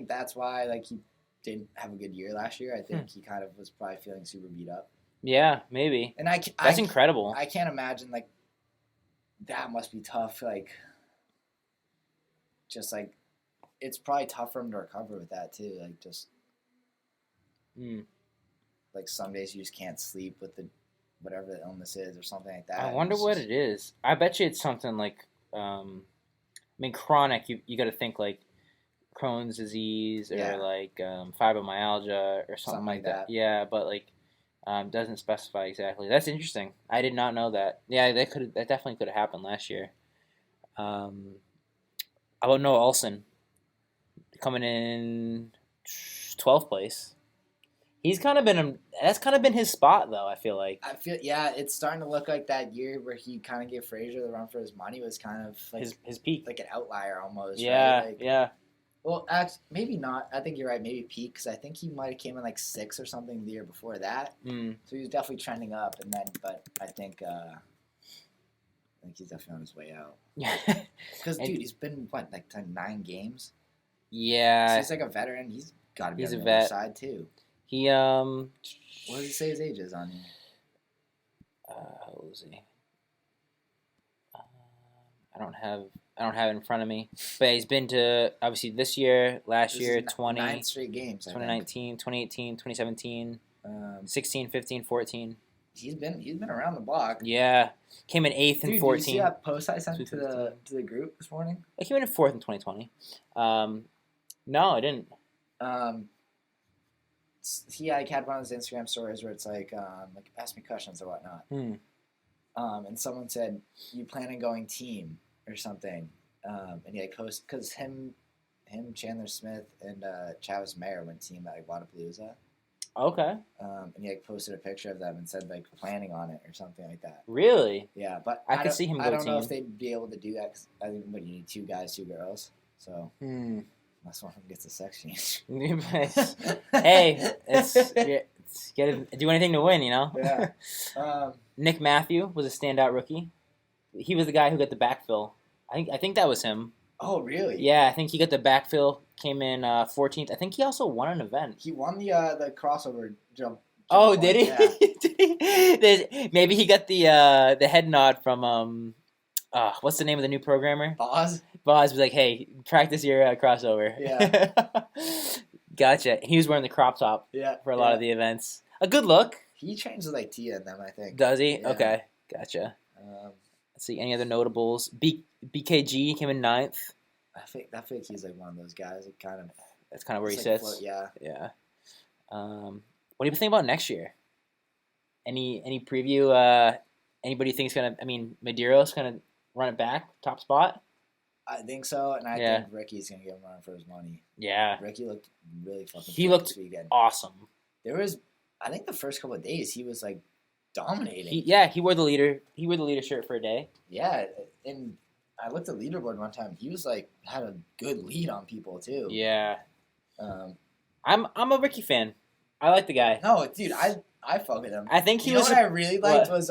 that's why he didn't have a good year last year. I think he kind of was probably feeling super beat up. Yeah, maybe. And that's incredible. I can't imagine that must be tough. It's probably tough for him to recover with that too. Some days you just can't sleep with whatever the illness is or something like that. I wonder what it is. I bet you it's something chronic. You got to think Crohn's disease or fibromyalgia or something like that. Yeah, but doesn't specify exactly. That's interesting. I did not know that. Yeah, that definitely could have happened last year. How about Noah Olsen coming in 12th place? He's that's kind of been his spot though. I feel it's starting to look like that year where he kind of gave Frazier the run for his money was kind of his peak, an outlier almost. Yeah, right? Yeah. Well, actually, maybe not. I think you're right. Maybe peak because I think he might have came in 6 or something the year before that. So he was definitely trending up, but I think he's definitely on his way out. Yeah. Because dude, he's been 9 games. Yeah. So he's a veteran. He's got to be on the vet. other side too. He What does it say his age is on here? How old is he? I don't have it in front of me. But he's been to obviously this year, last year, 9 straight games. 2019, 2018, 2017, 16, 15, 14. He's been around the block. Yeah. Came in 8th and 14. Did you see that post I sent to the group this morning? I came in 4th in 2020. No, I didn't. He had one of his Instagram stories where it's ask me questions or whatnot. And someone said, "You plan on going team or something?" And he posted because him, Chandler Smith, and Travis Mayer went team at Wadapalooza. Okay. And he posted a picture of them and said planning on it or something like that. Really? Yeah, but I could see him go team. I don't know if they'd be able to do that because I think you need 2 guys, 2 girls. So. Unless one of them gets a sex change. Hey, do anything to win, Yeah. Nick Matthew was a standout rookie. He was the guy who got the backfill. I think that was him. Oh, really? Yeah, I think he got the backfill. Came in 14th. I think he also won an event. He won the crossover jump. Oh, did he? Yeah. Did he? Maybe he got the head nod from what's the name of the new programmer? Boz was like, hey, practice your crossover. Yeah. Gotcha. He was wearing the crop top for a lot of the events. A good look. He trains with Tia in them, I think. Does he? Yeah. Okay. Gotcha. Let's see. Any other notables? BKG came in 9th. I think he's one of those guys. That's kind of where he sits. Yeah. Yeah. What do you think about next year? Any preview? Anybody thinks Medeiros gonna run it back, top spot? I think so, and I think Ricky's gonna get him running for his money. Yeah. Ricky looked really fucking. He looked awesome. I think the first couple of days he was dominating. He wore the leader. He wore the leader shirt for a day. Yeah, and I looked at leaderboard one time. He was had a good lead on people too. Yeah. I'm a Ricky fan. I like the guy. No, dude, I fuck with him. I think he was. What I really liked was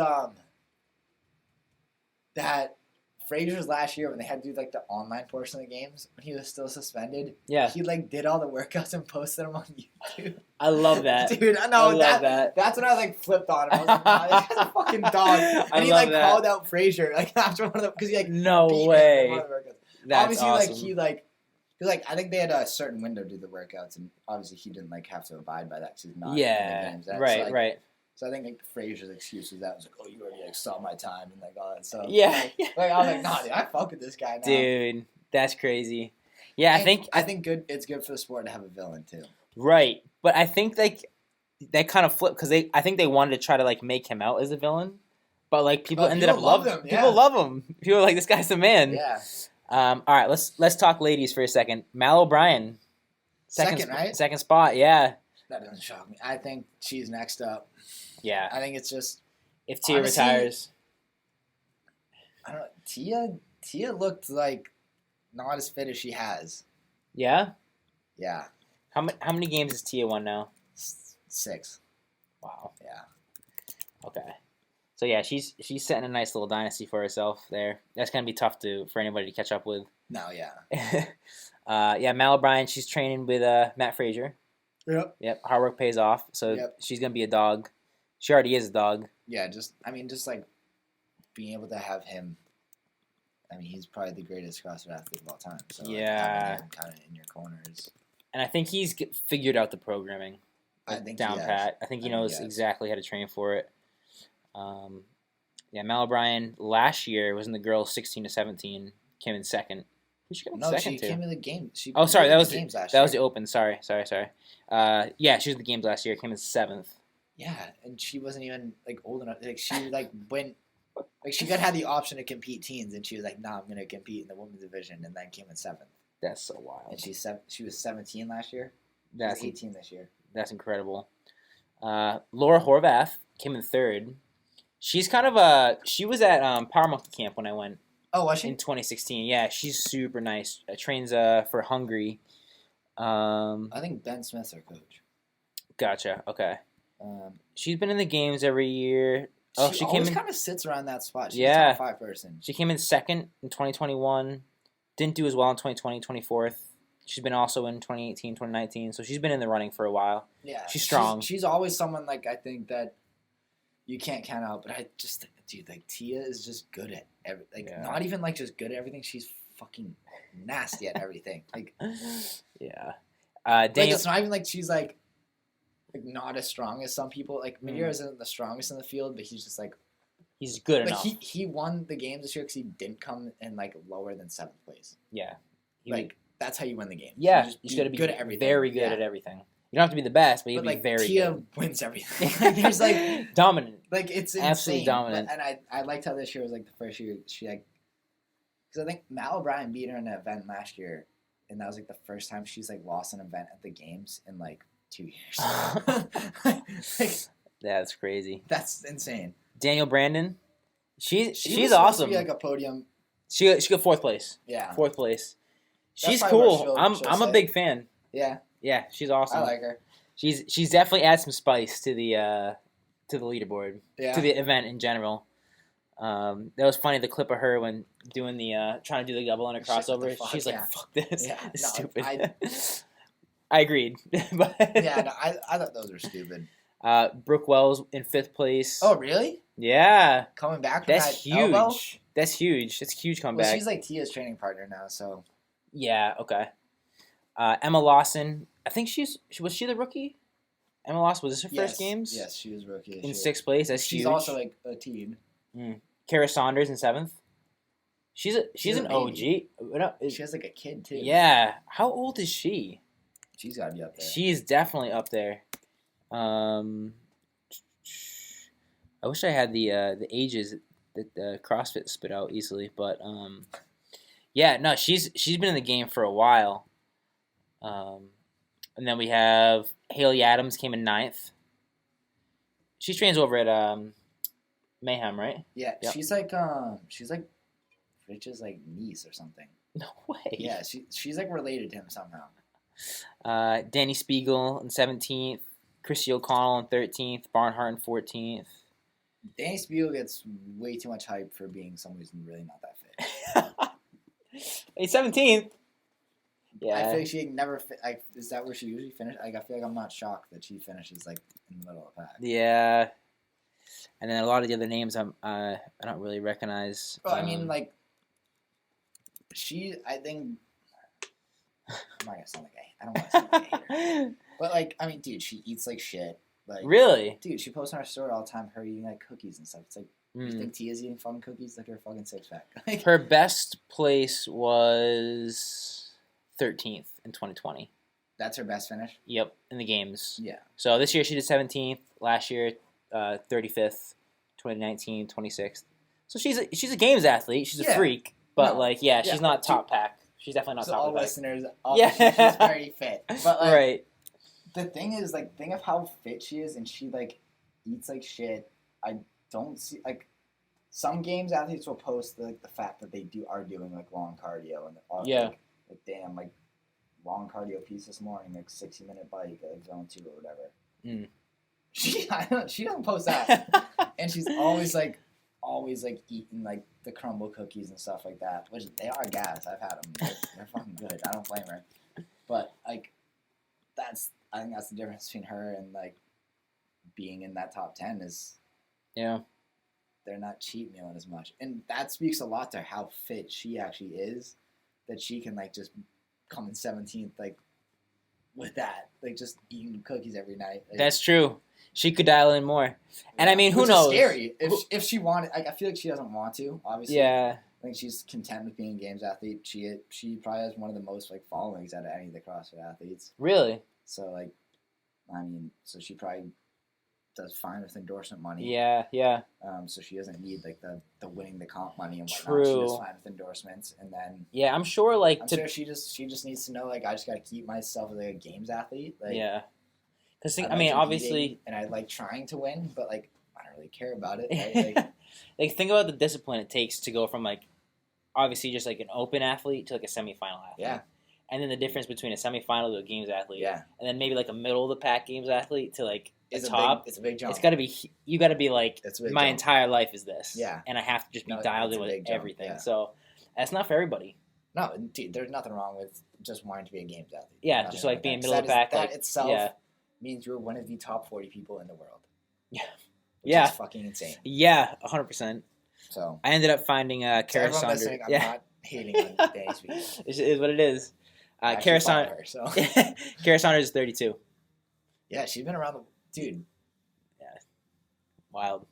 that Frazier's last year when they had to do the online portion of the games when he was still suspended. Yeah. He did all the workouts and posted them on YouTube. I love that. Dude, I know that. That's when I flipped on him. I was like, nah, this guy's a fucking dog. And he called out Frazier after one of them because he no way. That's obviously awesome. Because, like, I think they had a certain window to do the workouts, and obviously he didn't, like, have to abide by that because he's not in the games. Right. So I think, like, Frazier's excuse was that was like, oh, you already, like, saw my time and, like, all that stuff. Yeah. Like, I was like, nah, dude, I fuck with this guy now. Dude, that's crazy. Yeah, I think it's good for the sport to have a villain, too. Right. But I think, like, that kind of flipped because I think they wanted to try to, like, make him out as a villain. But, like, people ended up loving him. Yeah. People love him. People are like, this guy's the man. Yeah. All right, let's talk ladies for a second. Mal O'Brien. Second, right? Second spot, yeah. That doesn't shock me. I think she's next up. Yeah. I think it's just... If Tia retires. I don't know. Tia looked like not as fit as she has. Yeah? Yeah. How many games has Tia won now? 6. Wow. Yeah. Okay. So yeah, she's setting a nice little dynasty for herself there. That's gonna be tough for anybody to catch up with. No, yeah. Yeah, Mal O'Brien, she's training with Matt Frazier. Yep. Hard work pays off. So she's gonna be a dog. She already is a dog. Yeah, just like being able to have him. I mean, he's probably the greatest CrossFit athlete of all time. So yeah, having him kind of in your corners. And I think he's figured out the programming. I think down pat. I think he knows exactly how to train for it. Yeah, Mal O'Brien last year was in the girls 16 to 17, came in second. Who she came in second to? She came in the game. That was the games last that year. was the Open. Sorry. Yeah, she was in the games last year. Came in 7th. Yeah, and she wasn't even like old enough. Like she like went, like she had the option to compete teens, and she was like, "Nah, I'm gonna compete in the women's division," and then came in 7th. That's so wild. And she was 17 last year. That's she's 18 this year. That's incredible. Laura Horvath came in 3rd. She's kind of she was at Power Monkey Camp when I went. Oh, was she? In 2016. Yeah, she's super nice. Trains for Hungary. I think Ben Smith's her coach. Gotcha. Okay. She's been in the games every year. She always kind of sits around that spot. She's a top 5 person. She came in 2nd in 2021. Didn't do as well in 2020, 24th. She's been also in 2018, 2019. So she's been in the running for a while. Yeah. She's strong. She's always someone, like, I think that you can't count out. But I just, dude, like, Tia is just good at everything. Like, not even, like, just good at everything. She's fucking nasty at everything. Like, yeah. Like, it's not even like she's, like not as strong as some people. Like, Madeira isn't the strongest in the field, but he's just, like, he's good enough. He won the games this year because he didn't come in, like, lower than 7th place. Yeah. That's how you win the game. Yeah. You just got to be good at everything. Very good at everything. You don't have to be the best, but you have to be very Tia good. wins everything. Like, there's, like... dominant. Like, it's insane. Absolutely dominant. And I liked how this year was, like, the first year she, like... Because I think Mal O'Brien beat her in an event last year, and that was, like, the first time she's, like, lost an event at the games in, like, 2 years. Like, that's crazy. That's insane. Danielle Brandon, she's was awesome. To be like a podium. She got 4th place. Yeah, 4th place. That's She's cool. I'm a big fan. Yeah, yeah, she's awesome. I like her. She's definitely add some spice to the leaderboard. Yeah. To the event in general. That was funny. The clip of her when doing the trying to do the double under crossover. She's like, "Fuck this. Yeah, It's stupid." I agreed. But yeah, no, I thought those were stupid. Brooke Wells in 5th place. Oh, really? Yeah. Coming back from That's that huge. elbow? That's huge. That's a huge comeback. Well, she's like Tia's training partner now, so. Yeah, okay. Emma Lawson, I think was she the rookie? Emma Lawson, was this her first games? Yes, she was rookie. In 6th place, that's huge. She's also like a teen. Kara Saunders in 7th. She's an OG. She has like a kid too. Yeah. How old is she? She's got to be up there. She's definitely up there. I wish I had the ages that CrossFit spit out easily, but yeah, no, she's been in the game for a while. And then we have Haley Adams came in 9th. She trains over at Mayhem, right? Yeah, yep. she's like Rich's like niece or something. No way. Yeah, she's like related to him somehow. Danny Spiegel in 17th, Chrissy O'Connell in 13th, Barnhart in 14th. Danny Spiegel gets way too much hype for being someone who's really not that fit. He's 17th. Yeah. I feel like she never like. Is that where she usually finishes? Like, I feel like I'm not shocked that she finishes like in the middle of the pack. Yeah. And then a lot of the other names I don't really recognize. Well, I mean, like, I think I'm not gonna sound like I don't want to sound like a hater. But like, I mean, dude, she eats like shit. Like, Really? dude, she posts on her story all the time her eating like cookies and stuff. It's like, you think Tia's eating fucking cookies? Like her fucking 6-pack. Like, Her best place was 13th in 2020. that's her best finish. Yep, in the games. Yeah. So this year she did 17th. Last year, 35th. 2019, 26th. So she's a games athlete. She's a freak, but she's not top pack. She's definitely not top all pack. Listeners, she's very fit. But like, right. The thing is, like, think of how fit she is, and she like eats like shit. I don't see like some games athletes will post the fact that they are doing like long cardio and like damn, like long cardio piece this morning, like 60-minute bike, like zone 2 or whatever. She doesn't post that, and she's always eating like the crumble cookies and stuff like that, which they are gas. I've had them; they're fucking good. I don't blame her, but like I think that's the difference between her and like being in that top 10 is they're not cheat mealing as much, and that speaks a lot to how fit she actually is. That she can like just come in 17th like with that, like just eating cookies every night. Like, that's true. She could dial in more. And I mean, who knows? Is scary. If she wanted, I feel like she doesn't want to, obviously. Yeah. I think she's content with being a games athlete. She probably has one of the most like followings out of any of the CrossFit athletes. Really? So like, I mean, so she probably does fine with endorsement money. Yeah. So she doesn't need like the winning the comp money and whatnot. True. She does fine with endorsements, and then I'm sure like sure she just needs to know like I just got to keep myself as like a games athlete. Like, because I mean, obviously, and I like trying to win, but like I don't really care about it. Right? Like, like think about the discipline it takes to go from like obviously just like an open athlete to like a semifinal athlete. Yeah. And then the difference between a semifinal to a games athlete. Yeah. And then maybe like a middle of the pack games athlete to like it's top. It's a big jump. It's got to be you got to be like my entire life is this. Yeah. And I have to just be dialed in with everything. Yeah. So that's not for everybody. No, dude, there's nothing wrong with just wanting to be a games athlete. Yeah, just like being middle of the pack. That itself means you're one of the top 40 people in the world. Yeah. Which is fucking insane. Yeah, 100%. So I ended up finding Kara Saunders. I'm not hating on Danny Spiegel. It is what it is. Kara Saunders. Kara Saunders is 32. Yeah, she's been around the dude. Yeah, wild.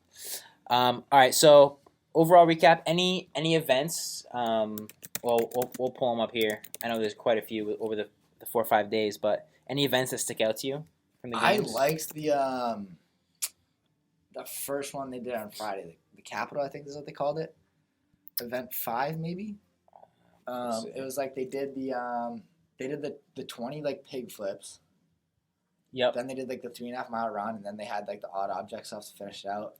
All right, so overall recap. Any events? We'll pull them up here. I know there's quite a few over the 4 or 5 days, but any events that stick out to you from the games? I liked the first one they did on Friday, the Capitol, I think is what they called it. Event 5, maybe. It was like they did the 20 like pig flips. Yep. Then they did like the 3.5 mile run, and then they had like the odd object stuff to finish it out.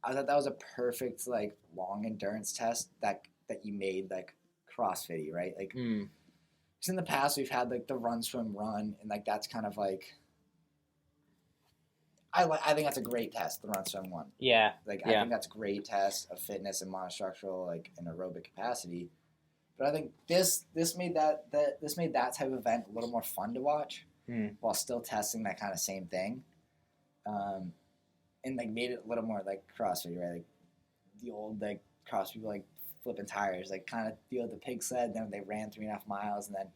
I thought that was a perfect like long endurance test that you made like CrossFit-y, right? Like, because in the past we've had like the run, swim, run, and like that's kind of like. I think that's a great test, the run, swim, one. Yeah. Like I think that's a great test of fitness and monostructural like and aerobic capacity. But I think this made that type of event a little more fun to watch, while still testing that kind of same thing, and like made it a little more like CrossFit, right? Like the old like CrossFit people like flipping tires, like kind of deal with the pig sled. Then they ran 3.5 miles, and then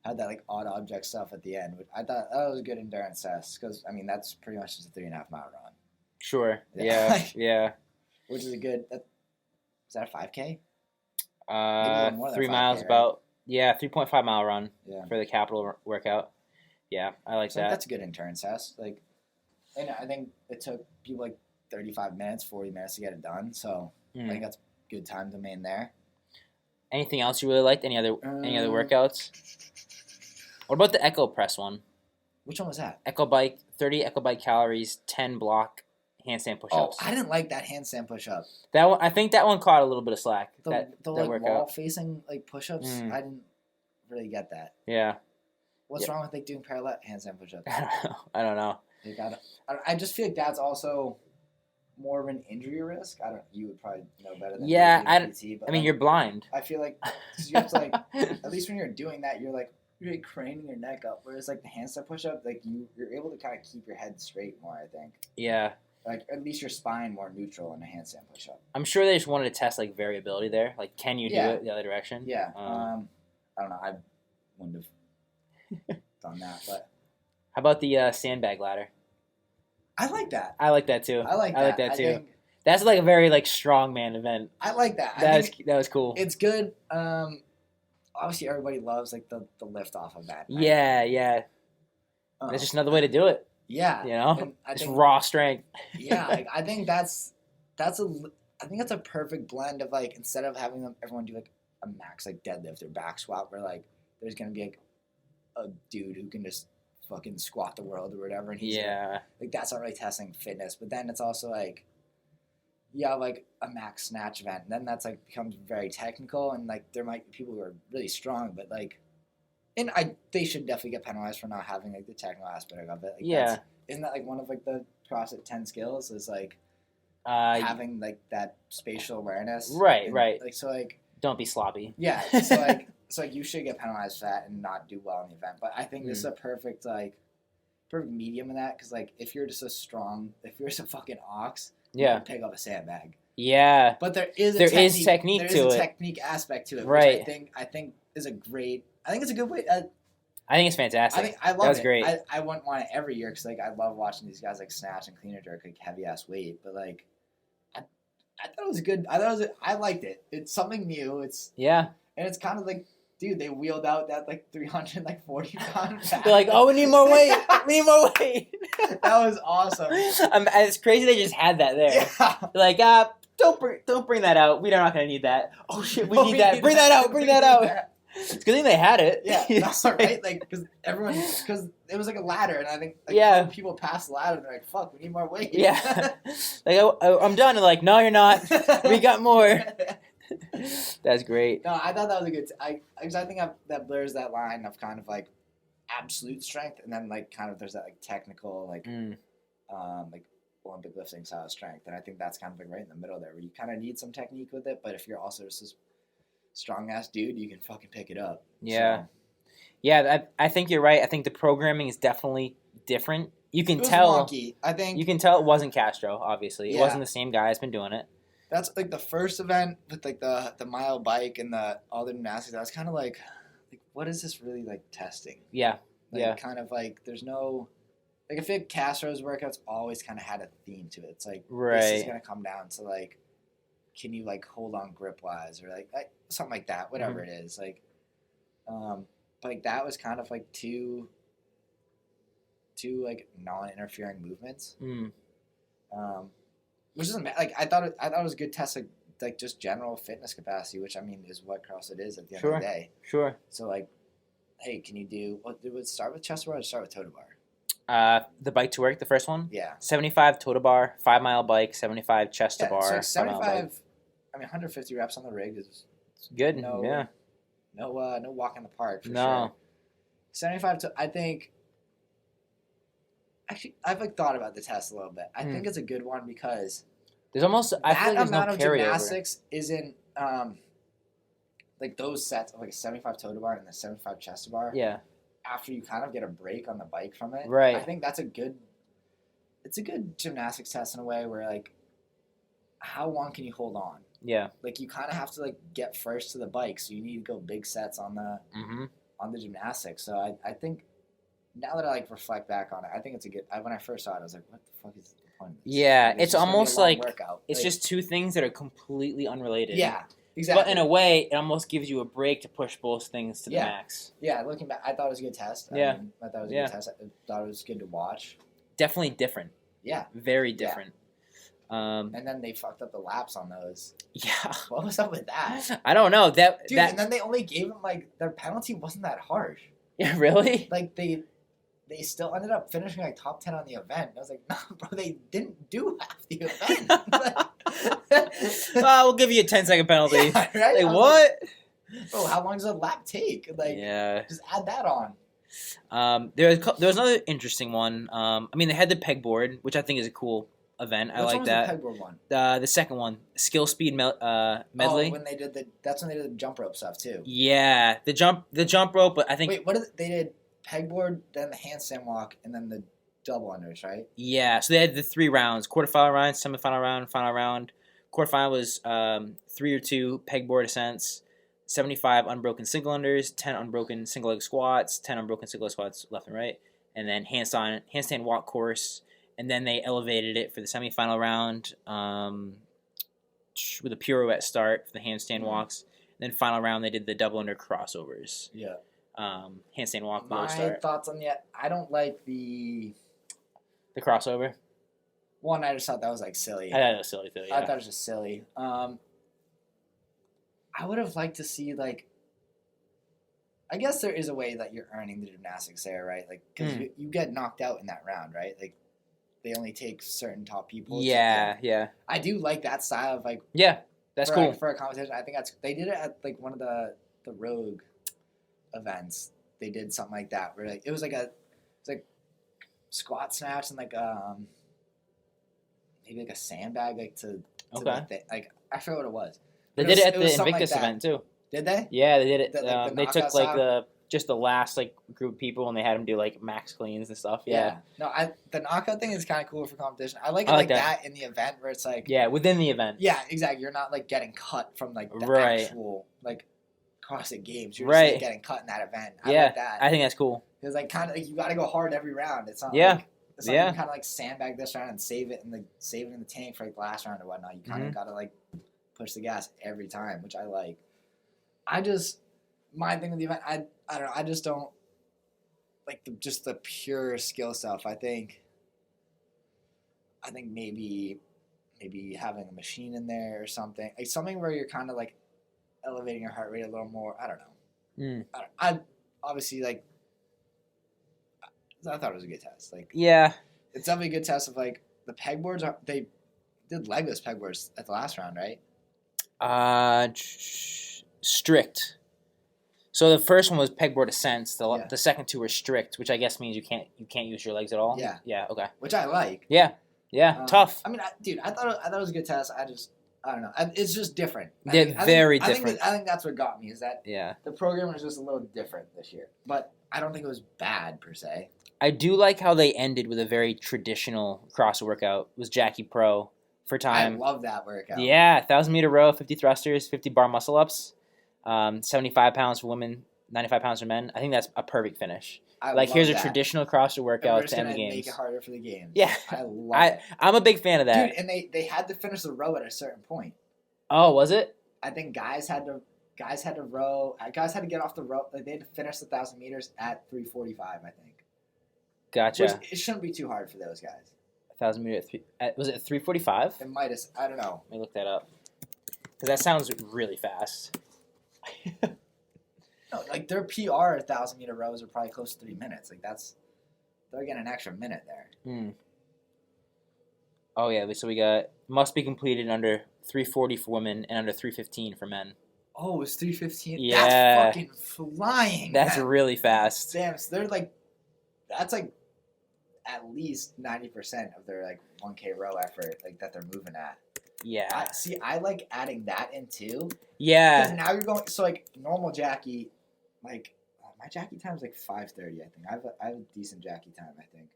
had that like odd object stuff at the end. Which I thought that was a good endurance test because I mean that's pretty much just a 3.5 mile run. Sure. Yeah. Yeah. Which is a good. Is that a 5K? 3 miles, right? about 3.5 mile run for the Capitol workout. Yeah, I like that. That's a good endurance test. Like, and I think it took people like 35 minutes, 40 minutes to get it done. So I think that's a good time domain there. Anything else you really liked? Any other workouts? What about the Echo Press one? Which one was that? Echo Bike, 30 Echo Bike calories, 10 block handstand push-ups. Oh, I didn't like that handstand push-up. That one, I think that one caught a little bit of slack. The like workout. wall-facing like push-ups, I didn't really get that. Yeah. What's wrong with like doing parallel handstand push-ups? I don't know. I just feel like that's also more of an injury risk. You would probably know better than PT, but I mean, you're blind. I feel like you have to like at least when you're doing that, you're like craning your neck up. Whereas like the handstand push-up, like you're able to kind of keep your head straight more. I think. Yeah. Like at least your spine more neutral in a handstand push-up. I'm sure they just wanted to test like variability there. Like, can you do it the other direction? Yeah. I don't know. I wouldn't have done that. But How about the Sandbag Ladder? I like that. I like that too. I like that too. think, That's like a very like strongman event. I like that. That was cool. It's good. Obviously everybody loves like the lift off event. Right? Yeah. That's just another way to do it. Yeah. You know, and it's raw strength. Yeah, like, I think that's a perfect blend of like instead of having everyone do like a max like deadlift or back squat where like there's gonna be like a dude who can just fucking squat the world or whatever, and he's like that's not really testing fitness. But then it's also like you have like a max snatch event, and then that's like becomes very technical, and like there might be people who are really strong, but like, and they should definitely get penalized for not having like the technical aspect of it. Like, isn't that like one of like the CrossFit 10 skills is like having like that spatial awareness, right? Like so like don't be sloppy. Yeah, so like you should get penalized for that and not do well in the event. But I think this is a perfect medium in that because like if you're just if you're just a fucking ox, you can pick up a sandbag. Yeah, but there is technique to it. There is a technique aspect to it, right? Which I think is a great. I think it's a good way. I think it's fantastic. I love that was it. Great. I wouldn't want it every year because like I love watching these guys like snatch and clean and jerk like heavy ass weight, but like. I thought it was good. I liked it. It's something new. And it's kind of like, dude, they wheeled out that like 340 pound bag. They're like, oh, we need more weight. We need more weight. That was awesome. It's crazy they just had that there. Yeah. They're like, don't bring that out. We're not gonna need that. Oh shit, we need that. Bring that out. Bring that out. It's a good thing they had it. Yeah, that's right. Like, because it was like a ladder, and I think like, people pass the ladder, and they're like, "Fuck, we need more weight." Yeah, like I'm done. And like, no, you're not. We got more. That's great. No, I thought that was a good. I think that blurs that line of kind of like absolute strength, and then like kind of there's that like technical like Olympic lifting style strength, and I think that's kind of like right in the middle there, where you kind of need some technique with it, but if you're also just this strong ass dude, you can fucking pick it up. Yeah. So. Yeah, I think you're right. I think the programming is definitely different. You can tell. Wonky. I think you can tell it wasn't Castro. Obviously, it wasn't the same guy that's been doing it. That's like the first event with like the mile bike and all the gymnastics. I was kind of like, what is this really like testing? Yeah. Kind of like there's no like I feel like Castro's workouts always kind of had a theme to it. It's like this is gonna come down to like. Can you like hold on grip wise or like something like that, whatever it is, like, but like that was kind of like two like non-interfering movements, which isn't like I thought it was a good test of like just general fitness capacity, which I mean is what CrossFit is at the end of the day. Sure. So like, hey, can you do? What did it start with chest bar or start with toe to bar? The bike to work, the first one. Yeah. 75 toe to bar, 5 mile bike, 75 chest to bar. So 75. 150 reps on the rig is good. No walk in the park for sure. 75 to I think. Actually, I've like thought about the test a little bit. I think it's a good one because there's almost I feel like there's amount no of carryover. Gymnastics isn't like those sets of like a 75 toe to bar and the 75 chest to bar. Yeah. After you kind of get a break on the bike from it, right? I think that's a good gymnastics test in a way where like, how long can you hold on? Yeah. Like you kind of have to like get first to the bike, so you need to go big sets on the gymnastics. So I think now that I like reflect back on it, I think it's a good. When I first saw it, I was like, what the fuck is the point of this? Yeah, it's almost like workout. It's like, just two things that are completely unrelated. Yeah, exactly. But in a way, it almost gives you a break to push both things to the max. Yeah, looking back, I thought it was a good test. I thought it was a good test. I thought it was good to watch. Definitely different. Yeah. Very different. Yeah. And then they fucked up the laps on those. Yeah. What was up with that? I don't know. And then they only gave them like their penalty wasn't that harsh. Yeah, really? Like they still ended up finishing like top 10 on the event. And I was like, no, bro, they didn't do half the event. We'll give you a 10-second penalty. Yeah, right? Like what? Bro, how long does a lap take? Like, just add that on. There was another interesting one. I mean, they had the pegboard, which I think is a cool event. I like that. Which one was the pegboard one? The second one, skill speed medley. Oh, that's when they did the jump rope stuff too. Yeah, the jump rope. But I think they did pegboard, then the handstand walk, and then the double unders, right? Yeah, so they had the 3 rounds: quarterfinal round, semifinal round, final round. Quarterfinal was 3 or 2 pegboard ascents. 75 unbroken single unders, 10 unbroken single leg squats, 10 unbroken single leg squats left and right, and then handstand walk course. And then they elevated it for the semifinal round with a pirouette start for the handstand walks. And then final round, they did the double under crossovers. Yeah. Handstand walk. My thoughts on that, I don't like the crossover. One, I just thought that was like silly. I thought it was silly too. Yeah. I thought it was just silly. I would have liked to see, like, I guess there is a way that you're earning the gymnastics there, right? Like, because you get knocked out in that round, right? Like, they only take certain top people. Yeah. I do like that style of, like, yeah, that's cool. For a competition. I think they did it at, like, one of the Rogue events. They did something like that where, like, it was like squat snatch and, like, maybe like a sandbag, like, to like, I forget what it was. They did it at the Invictus event too. Did they? Yeah, they did it. The they took like just the last like group of people and they had them do like max cleans and stuff. Yeah. No, the knockout thing is kind of cool for competition. I like it like that in the event where it's like within the event. Yeah, exactly. You're not like getting cut from like the actual like CrossFit Games. You're just like, getting cut in that event. I like that. I think that's cool. Because like kind of like you got to go hard every round. It's not like it's not you kind of like sandbag this round and save it in the tank for like the last round or whatnot. You kind of got to like push the gas every time, which I like. My thing with the event, I don't know. I just don't like just the pure skill stuff. I think maybe having a machine in there or something, like something where you're kind of like elevating your heart rate a little more. I don't know. I obviously like. I thought it was a good test. Like it's definitely a good test of like the pegboards they did legless pegboards at the last round, right? Strict. So the first one was pegboard ascents. The second two were strict, which I guess means you can't use your legs at all. Yeah. Yeah. Okay. Which I like. Yeah. Tough. I mean, I thought it was a good test. I don't know. It's just different. Very different. I think that's what got me is that the program was just a little different this year. But I don't think it was bad per se. I do like how they ended with a very traditional cross workout. It was Jackie Pro for time. I love that workout. Yeah, 1,000-meter row, 50 thrusters, 50 bar muscle ups, 75 pounds for women, 95 pounds for men. I think that's a perfect finish. Here's a traditional CrossFit workout to end the games. Make it harder for the games. Yeah, I love it. I'm a big fan of that. Dude, and they had to finish the row at a certain point. Oh, was it? I think guys had to row. Guys had to get off the row. Like, they had to finish the 1,000 meters at 3:45. I think. Gotcha. Which, it shouldn't be too hard for those guys. 1,000 meter was it 3:45? It might have. I don't know. Let me look that up. Because that sounds really fast. No, like their PR 1,000 meter rows are probably close to 3 minutes. Like they're getting an extra minute there. Oh yeah, so we got must be completed under 3:40 for women and under 3:15 for men. Oh, it's 3:15. Yeah, that's fucking flying. That's really fast. Damn, so they're like, that's like at least 90% of their like 1K row effort like that they're moving at. Yeah. I like adding that in too. Yeah. Because now you're going, so like normal Jackie, like my Jackie time is like 5:30. I think I have a decent Jackie time. I think.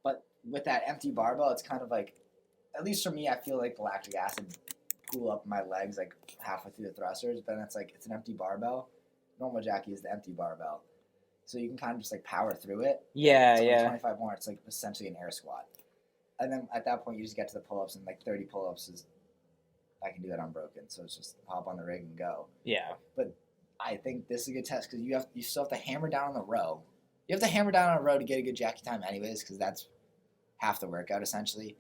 But with that empty barbell, it's kind of like, at least for me, I feel like the lactic acid pool up my legs like halfway through the thrusters. But then it's an empty barbell. Normal Jackie is the empty barbell. So you can kind of just like power through it. Yeah, so yeah. 25 more, it's like essentially an air squat. And then at that point, you just get to the pull-ups, and like 30 pull-ups is, I can do that unbroken. So it's just hop on the rig and go. Yeah. But I think this is a good test because you still have to hammer down on the row. You have to hammer down on a row to get a good Jackie time anyways, because that's half the workout essentially.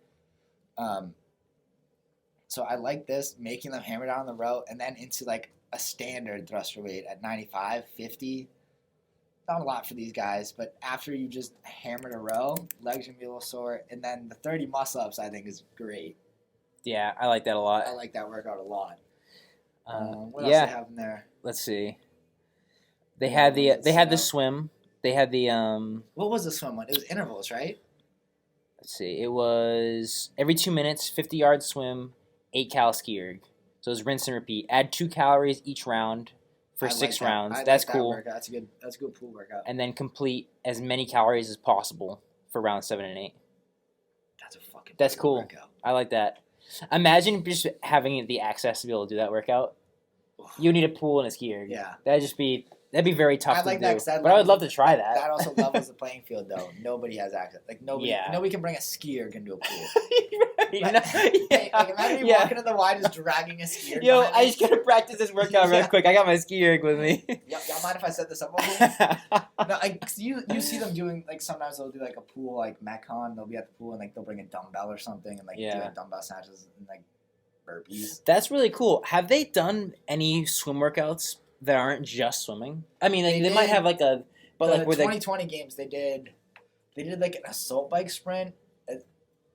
So I like this, making them hammer down on the row and then into like a standard thruster weight at 95, 50. Not a lot for these guys, but after you just hammered a row, legs are going to be a little sore. And then the 30 muscle-ups, I think, is great. Yeah, I like that a lot. I like that workout a lot. What else do they have in there? Let's see. They had the swim. They had the What was the swim one? It was intervals, right? Let's see. It was every 2 minutes, 50-yard swim, 8 cal ski erg. So it was rinse and repeat. Add 2 calories each round for 6 rounds. That's cool. That's a good pool workout. And then complete as many calories as possible for round 7 and 8. That's a fucking That's cool. workout. I like that. Imagine just having the access to be able to do that workout. You need a pool and a ski erg. Yeah. That'd be very tough to like do. that, but I would love to try that. That also levels the playing field, though. Nobody has access. Like, nobody can bring a ski erg into a pool. Imagine you walking in the Y just dragging a ski erg. Yo, I just gotta practice this workout real quick. I got my ski erg with me. Y'all mind if I set this up? No, you see them doing, like, sometimes they'll do, like, a pool, like, Metcon. They'll be at the pool and, like, they'll bring a dumbbell or something and, like, do, like, dumbbell snatches and, like, burpees. That's really cool. Have they done any swim workouts that aren't just swimming? I mean, they might have, like, a... But, like, the 2020 games, they did, like, an assault bike sprint.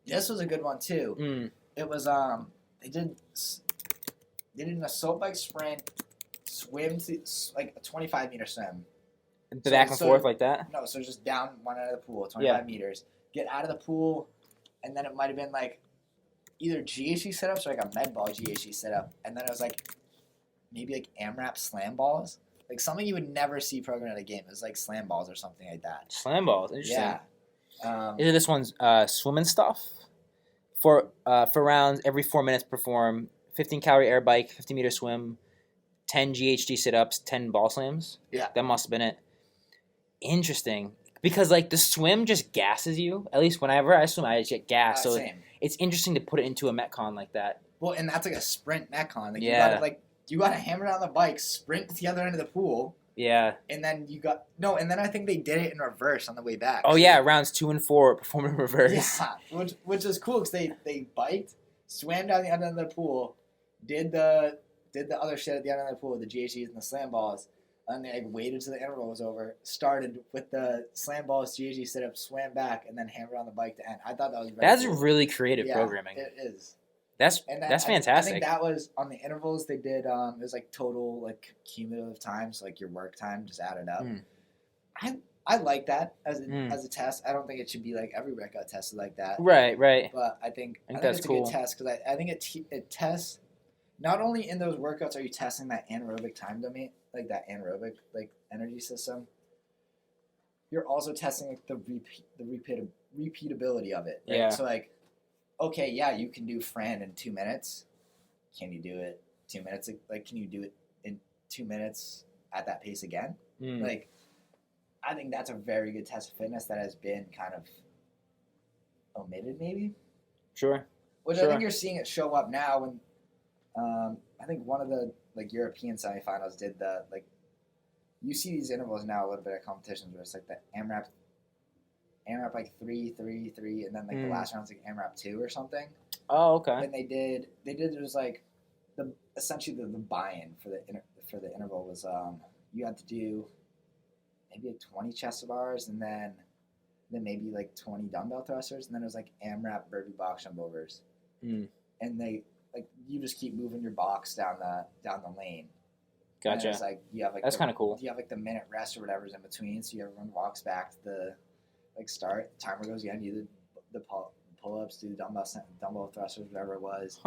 This was a good one, too. It was, they did an assault bike sprint, swim to, like, a 25-meter swim. Back and forth like that? No, so just down one end of the pool, 25 meters. Get out of the pool, and then it might have been, like, either GHD sit-ups or, like, a med ball GHD sit-up. And then it was, like, maybe, like, AMRAP slam balls. Like, something you would never see programmed at a game. It was, like, slam balls or something like that. Slam balls? Interesting. Yeah. Is it this one's swimming stuff? For rounds, every 4 minutes, perform 15-calorie air bike, 50-meter swim, 10 GHD sit-ups, 10 ball slams? Yeah. That must have been it. Interesting. Because, like, the swim just gasses you. At least whenever I swim, I just get gas. So same. It's interesting to put it into a Metcon like that. Well, and that's like a sprint Metcon. Like, you got to hammer down the bike, sprint to the other end of the pool. Yeah. And then and then I think they did it in reverse on the way back. Oh, yeah, rounds 2 and 4 performed in reverse. Yeah, which is cool because they biked, swam down the other end of the pool, did the other shit at the other end of the pool, the GHDs and the slam balls, and they, like, waited till the interval was over, started with the slam balls, GHD sit-up, swam back, and then hammered on the bike to end. I thought that was very cool. Really creative programming. It is. That's fantastic. I think that was on the intervals they did. It was like total, like, cumulative time, so, like, your work time just added up. I like that as a test. I don't think it should be like every workout tested like that. Right. But I think that's it's cool. A good test because I think it tests. Not only in those workouts are you testing that anaerobic time domain, like that anaerobic, like, energy system. You're also testing, like, the repeatability of it. Right? Yeah. So, like, okay, yeah, you can do Fran in 2 minutes. Can you do it 2 minutes? Like, can you do it in 2 minutes at that pace again? Like, I think that's a very good test of fitness that has been kind of omitted, maybe. Sure. I think you're seeing it show up now when, I think one of the, like, European semifinals did the, like, you see these intervals now a little bit at competitions where it's like the AMRAP like 3, 3, 3, and then, like, the last round's like AMRAP 2 or something. Oh, okay. And they did it was like essentially the buy-in for the interval was you had to do maybe like 20 chest to bars and then maybe like 20 dumbbell thrusters, and then it was like AMRAP burpee box jump overs. And they, like, you just keep moving your box down the lane. Gotcha. And it's like you have, like, that's kind of cool. You have, like, the minute rest or whatever's in between, so everyone walks back to the, like, start. Timer goes again. You do the pull-ups, do the dumbbell thrusters, whatever it was.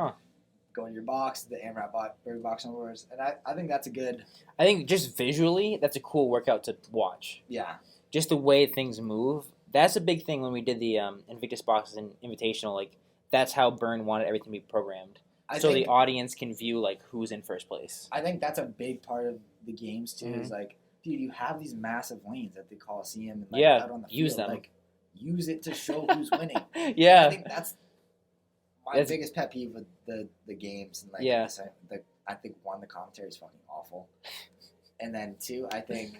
Go in your box, the AMRAP burpee box jump overs, and I think that's a good. I think just visually, that's a cool workout to watch. Yeah. Just the way things move. That's a big thing when we did the Invictus Boxes and Invitational. Like, that's how Byrne wanted everything to be programmed. So the audience can view, like, who's in first place. I think that's a big part of the games, too, is, like, dude, you have these massive lanes at the Coliseum and, like, out on the field. Use them. Like, use it to show who's winning. I think that's my biggest pet peeve with the games. And, like, I think, one, the commentary is fucking awful. And then, two, I think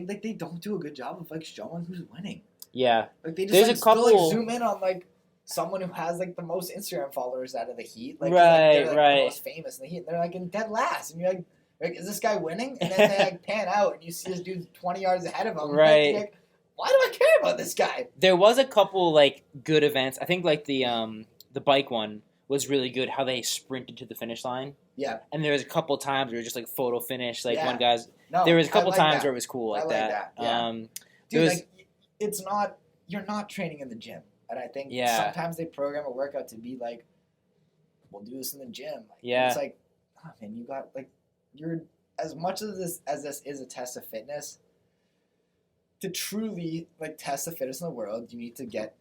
like, they don't do a good job of, like, showing who's winning. Yeah. Like, they just, there's like, a couple... still, like, zoom in on, like, someone who has, like, the most Instagram followers out of the heat. Like, they're, like, the most famous in the heat. And they're, like, in dead last. And you're like, is this guy winning? And then they, like, pan out and you see this dude 20 yards ahead of him. Right. Like, why do I care about this guy? There was a couple, like, good events. I think, like, the bike one was really good, how they sprinted to the finish line. Yeah. And there was a couple times where it was just, like, photo finish. Like, one guy's... No, there was a couple times where it was cool like that. Yeah. Dude, like, it's not... You're not training in the gym. And I think sometimes they program a workout to be like, we'll do this in the gym. Like, it's like, oh, man, you got, like, you're, as much as this is a test of fitness, to truly, like, test the fitness in the world, you need to get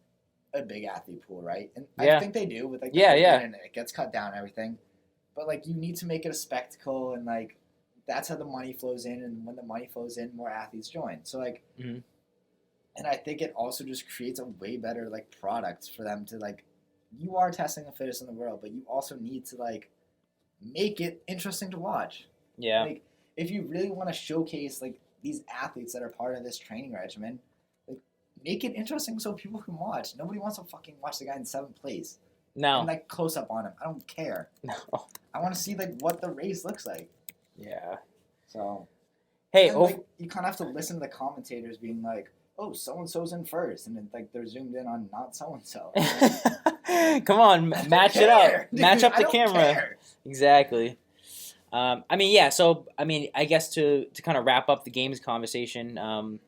a big athlete pool, right? And Yeah. I think they do with like and it gets cut down and everything. But like you need to make it a spectacle, and like that's how the money flows in, and when the money flows in, more athletes join. So like, Mhm. and I think it also just creates a way better like product for them to like. You are testing the fittest in the world, but you also need to like make it interesting to watch. Yeah. Like if you really want to showcase like these athletes that are part of this training regimen, like make it interesting so people can watch. Nobody wants to fucking watch the guy in 7th place. No. And like close up on him. I don't care. No. I want to see like what the race looks like. Yeah. So Hey, and, like, you kind of have to listen to the commentators being like, "Oh, so and so's in first," and then like they're zoomed in on not so and so. come on, match it up. Dude, Match up I the don't camera. care. Exactly. I mean, yeah. So, I mean, I guess to kind of wrap up the games conversation,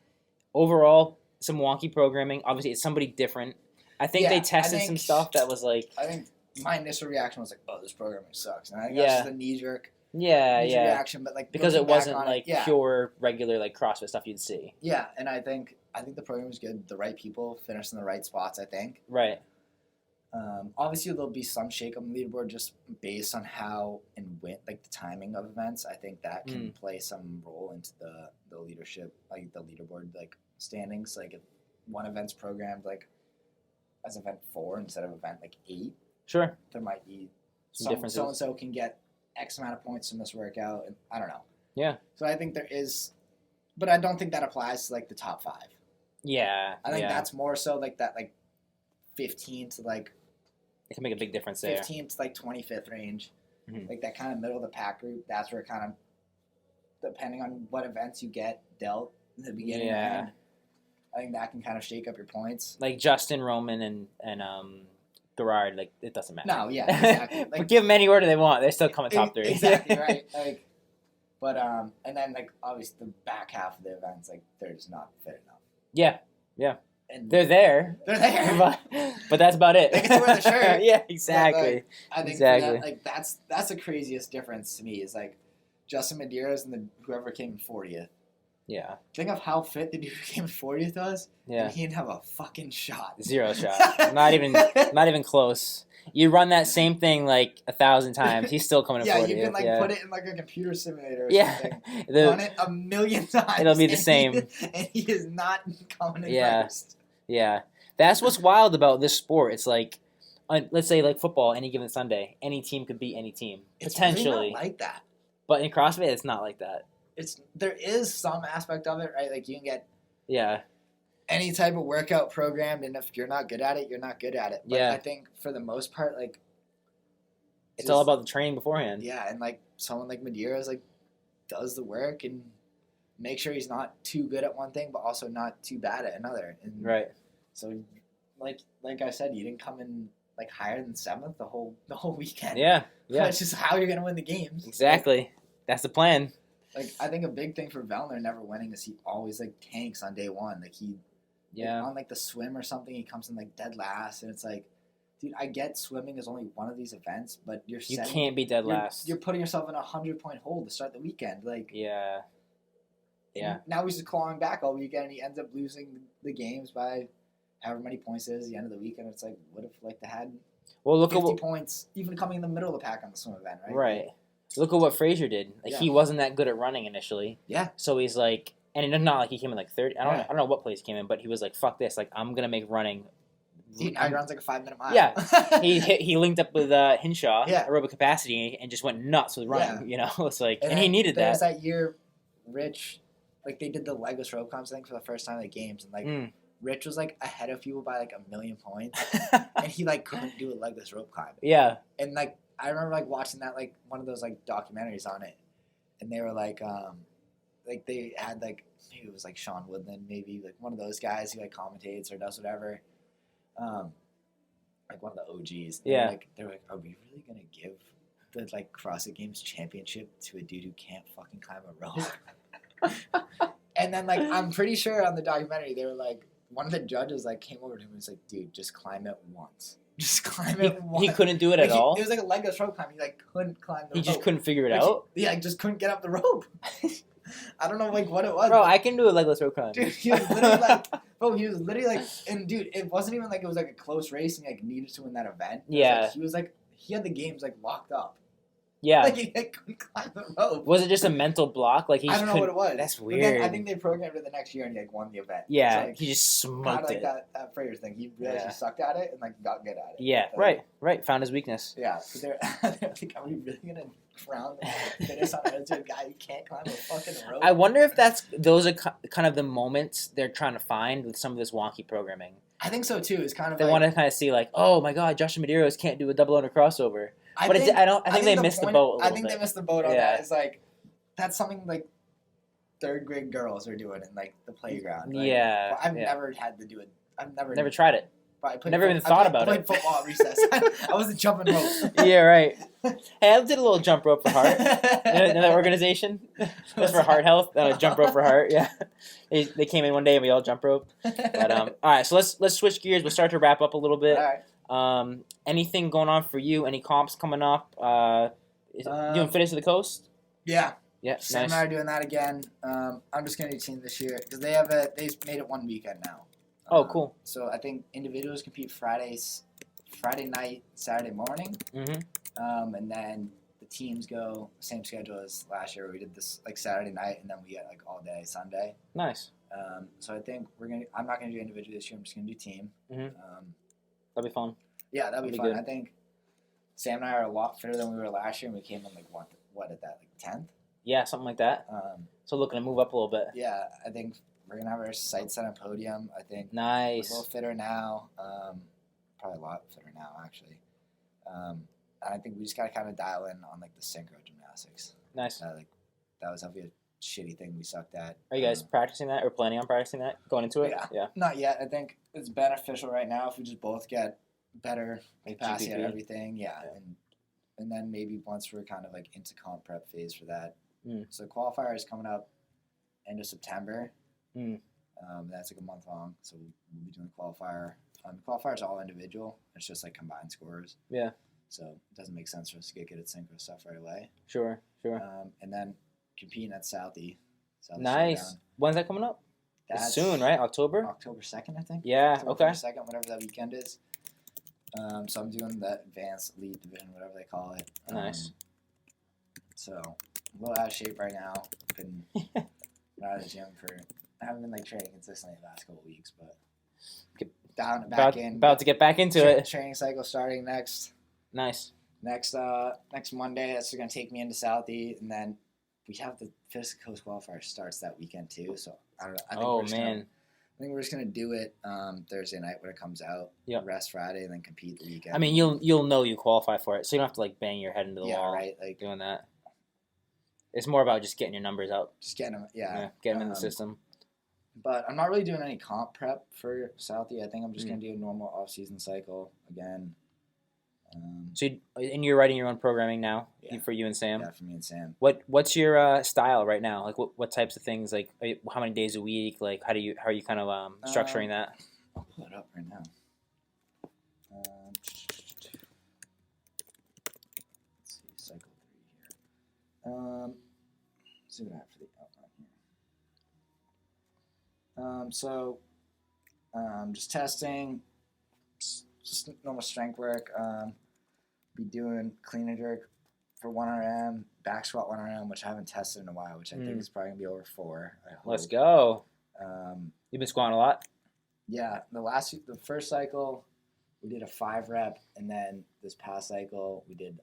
overall, some wonky programming. Obviously, it's somebody different. I think they tested some stuff that was like. I think my initial reaction was like, "Oh, this programming sucks," and I think Yeah. that's just a knee-jerk reaction, but like because it looking back wasn't on like pure regular like CrossFit stuff you'd see. Yeah, and I think the program was good. The right people finished in the right spots. I think. Right. Obviously, there'll be some shake on the leaderboard just based on how and when, like the timing of events. I think that can play some role into the leadership, like the leaderboard, like standings. Like if one event's programmed like as event 4 instead of event like 8, Sure. there might be Some differences. So and so can get X amount of points from this workout, and I don't know. Yeah. So I think there is, but I don't think that applies to like the top 5. Yeah. I think that's more so like that like 15 to like. It can make a big difference there. 15th to like 25th range. Mhm. Like that kind of middle of the pack group. That's where kind of, depending on what events you get dealt in the beginning and end, I think that can kind of shake up your points. Like Justin, Roman, and Gerard, like it doesn't matter. No, yeah, exactly. Like, but give them any order they want, they're still coming top 3. Exactly, right. Like, but and then like obviously the back half of the events, like they're just not fit enough. Yeah, yeah. And they're there, but that's about it. They get to wear the shirt. Yeah, exactly. But, like, I think that, like that's the craziest difference to me is like Justin Medeiros and whoever came 40th. Yeah. Think of how fit the dude who came 40th was. Yeah. And he didn't have a fucking shot. 0 shot. Not even close. You run that same thing like 1,000 times, he's still coming to 40th. Yeah, you can like put it in like a computer simulator or something. Run it 1,000,000 times. It'll be the same. And he is not coming in first. Yeah. That's what's wild about this sport. It's like, let's say like football, any given Sunday, any team could beat any team. It's potentially. really not like that. But in CrossFit, it's not like that. There is some aspect of it, right? Like you can get Yeah. any type of workout programmed, and if you're not good at it, you're not good at it. But Yeah. I think for the most part, like it's all about the training beforehand. Yeah, and like someone like Medeiros like does the work and make sure he's not too good at one thing, but also not too bad at another. And Right. So, like I said, you didn't come in like higher than 7th the whole weekend. Yeah. Yeah. That's just how you're gonna win the games. Exactly. That's the plan. Like I think a big thing for Vellner never winning is he always like tanks on day 1. Like he, like, on like the swim or something, he comes in like dead last, and it's like, dude, I get swimming is only one of these events, but you can't be dead last. You're putting yourself in a 100-point hole to start the weekend. Like Yeah. Yeah. Now he's just clawing back all weekend, and he ends up losing the games by however many points it is at the end of the weekend. It's like, what if like they had look 50 at what, points, even coming in the middle of the pack on the swim event, right? Right. Look at what Frazier did. Like he wasn't that good at running initially. Yeah. So he's like, and it's not like he came in like 30. I don't know what place he came in, but he was like, fuck this. Like I'm gonna make running. He runs like a 5-minute mile. Yeah. he linked up with Hinshaw, aerobic capacity, and just went nuts with running. Yeah. You know, it's like, and he needed that. There was that year, Rich, like they did the legless rope comps thing for the first time at the games, and like Rich was like ahead of people by like 1,000,000 points, and he like couldn't do a legless rope climb. Yeah. And like I remember like watching that like one of those like documentaries on it, and they were like they had like maybe it was like Sean Woodland, maybe like one of those guys who like commentates or does whatever, like one of the OGs. Yeah. They're like, are we really gonna give the like CrossFit Games championship to a dude who can't fucking climb a rope? And then like I'm pretty sure on the documentary they were like, one of the judges like came over to him and was like, dude, just climb it once. Just climb it once. He couldn't do it at all? It was like a legless rope climb. He like couldn't climb the rope. He just couldn't figure it like, out? Yeah, he just couldn't get up the rope. I don't know like what it was. Bro, I can do a legless rope climb. Dude, he was literally Bro, he was literally like, and dude, it wasn't even like it was like a close race and he like needed to win that event. Yeah. He was like, he had the games like locked up. Yeah. Like he like, couldn't climb the rope. Was it just a mental block? Like he I don't know what it was. That's But weird. then I think they programmed it the next year and he like won the event. Yeah, So, like, he just kind smoked of like it. that Freyr's thing. He realized he sucked at it and like got good at it. Yeah, But, right. Found his weakness. Yeah, but they're like, are we really gonna crown the fittest on earth to a guy who can't climb a fucking rope? I wonder if those are kind of the moments they're trying to find with some of this wonky programming. I think so too. It's kind of they want to kind of see like, oh my god, Justin Medeiros can't do a double under crossover. I think they missed the boat. I think they missed the boat on that. It's like that's something like third grade girls are doing in like the playground. Like, yeah, I've never had to do it. I've never tried it. Never even thought about it. I played football at recess. I wasn't jumping rope. Yeah, right. Hey, I did a little jump rope for heart. You know that organization? That's for heart health. Jump rope for heart. Yeah, they came in one day and we all jump rope. But all right, so let's switch gears. We'll start to wrap up a little bit. All right. Anything going on for you? Any comps coming up? Doing Fitness to the Coast? Yeah. Yeah, Sam nice. and I are doing that again. I'm just gonna do team this year because they made it one weekend now. Oh, cool. So I think individuals compete Friday night, Saturday morning. Mm-hmm. And then the teams go same schedule as last year. We did this like Saturday night, and then we get like all day Sunday. Nice. So I think I'm not gonna do individual this year. I'm just gonna do team. Mm-hmm. That'd be fun. Yeah, that'd be fun. Good. I think Sam and I are a lot fitter than we were last year, and we came in like what at that, like 10th? Yeah, something like that. So looking to move up a little bit. Yeah, I think we're gonna have our sights set on podium. I think nice. We're a little fitter now. Probably a lot fitter now, actually. And I think we just gotta kind of dial in on like the synchro gymnastics. Nice. That was a shitty thing we sucked at. Are you guys practicing that or planning on practicing that going into it? Yeah. Not yet. I think it's beneficial right now if we just both get better capacity at everything. Yeah. And then maybe once we're kind of like into comp prep phase for that. So the qualifier is coming up end of September. That's like a month long. So we'll be doing the qualifier. The qualifier is all individual. It's just like combined scores. Yeah. So it doesn't make sense for us to get good at synchro stuff right away. Sure. And then competing at Southie. Nice. Showdown. When's that coming up? That's soon, right? October 2nd, I think. Yeah. October okay. 2nd, whatever that weekend is. So I'm doing the advanced elite division, whatever they call it. Nice. So a little out of shape right now. Been out of the gym I haven't been like training consistently the last couple of weeks, but about to get back into it. Training cycle starting next. Nice. Next Monday, that's gonna take me into Southie, and then we have the Fisk Coast qualifier starts that weekend too. So I don't know. I think we're just gonna do it Thursday night when it comes out. Yep. Rest Friday and then compete the weekend. I mean, you'll know you qualify for it, so you don't have to like bang your head into the wall. Right. Like doing that. It's more about just getting your numbers out. Just getting them. Yeah. Getting them in the system. But I'm not really doing any comp prep for Southie. I think I'm just gonna do a normal off-season cycle again. And you're writing your own programming now for you and Sam. Yeah, for me and Sam. What's your style right now? Like what types of things? Like how many days a week? Like how are you kind of structuring that? I'll pull it up right now. Let's see, cycle 3 here. See what I have for the outline here. Just testing, just normal strength work. Be doing clean and jerk for 1 RM, back squat 1 RM, which I haven't tested in a while, which I think is probably gonna be over 4. I hope. Let's go. You've been squatting a lot. Yeah, the first cycle we did a 5 rep, and then this past cycle we did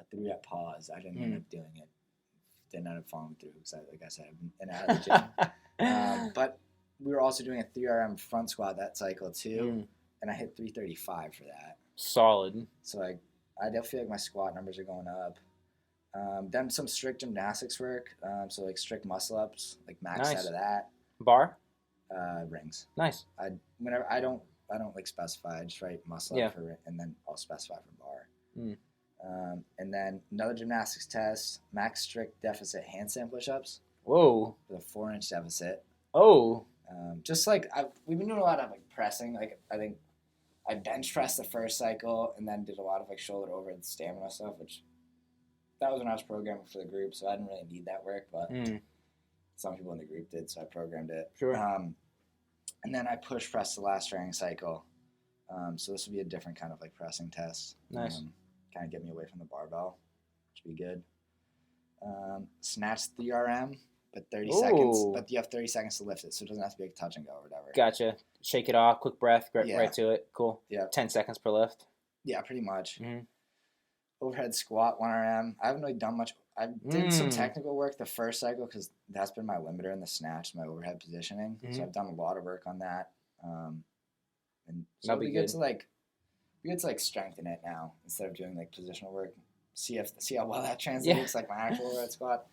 a 3 rep pause. I didn't end up doing it. Didn't end up following through because, like I said, I've been in and out of the gym. But we were also doing a 3 RM front squat that cycle too, and I hit 335 for that. Solid. So I definitely feel like my squat numbers are going up. Done some strict gymnastics work, so like strict muscle ups, like max set of that. Bar? Rings. Nice. I don't like specify. I just write muscle up for, and then I'll specify for bar. And then another gymnastics test, max strict deficit handstand push-ups. Whoa. With a 4-inch deficit. Oh. Just like we've been doing a lot of like pressing. Like I think I bench pressed the first cycle and then did a lot of like shoulder over and stamina stuff, which that was when I was programming for the group, so I didn't really need that work, but some people in the group did, so I programmed it. Sure. And then I push press the last training cycle. So this would be a different kind of like pressing test. Nice. Kind of get me away from the barbell, which would be good. Snatch 3 RM, but 30 seconds. But you have 30 seconds to lift it, so it doesn't have to be like touch and go or whatever. Gotcha. Shake it off, quick breath, right to it. Cool. Yeah. 10 seconds per lift. Yeah, pretty much. Mm-hmm. Overhead squat 1 RM. I haven't really done much. I did some technical work the first cycle because that's been my limiter in the snatch, my overhead positioning. Mm-hmm. So I've done a lot of work on that. And so that'll be good to like strengthen it now instead of doing like positional work. See how well that translates, like my actual overhead squat.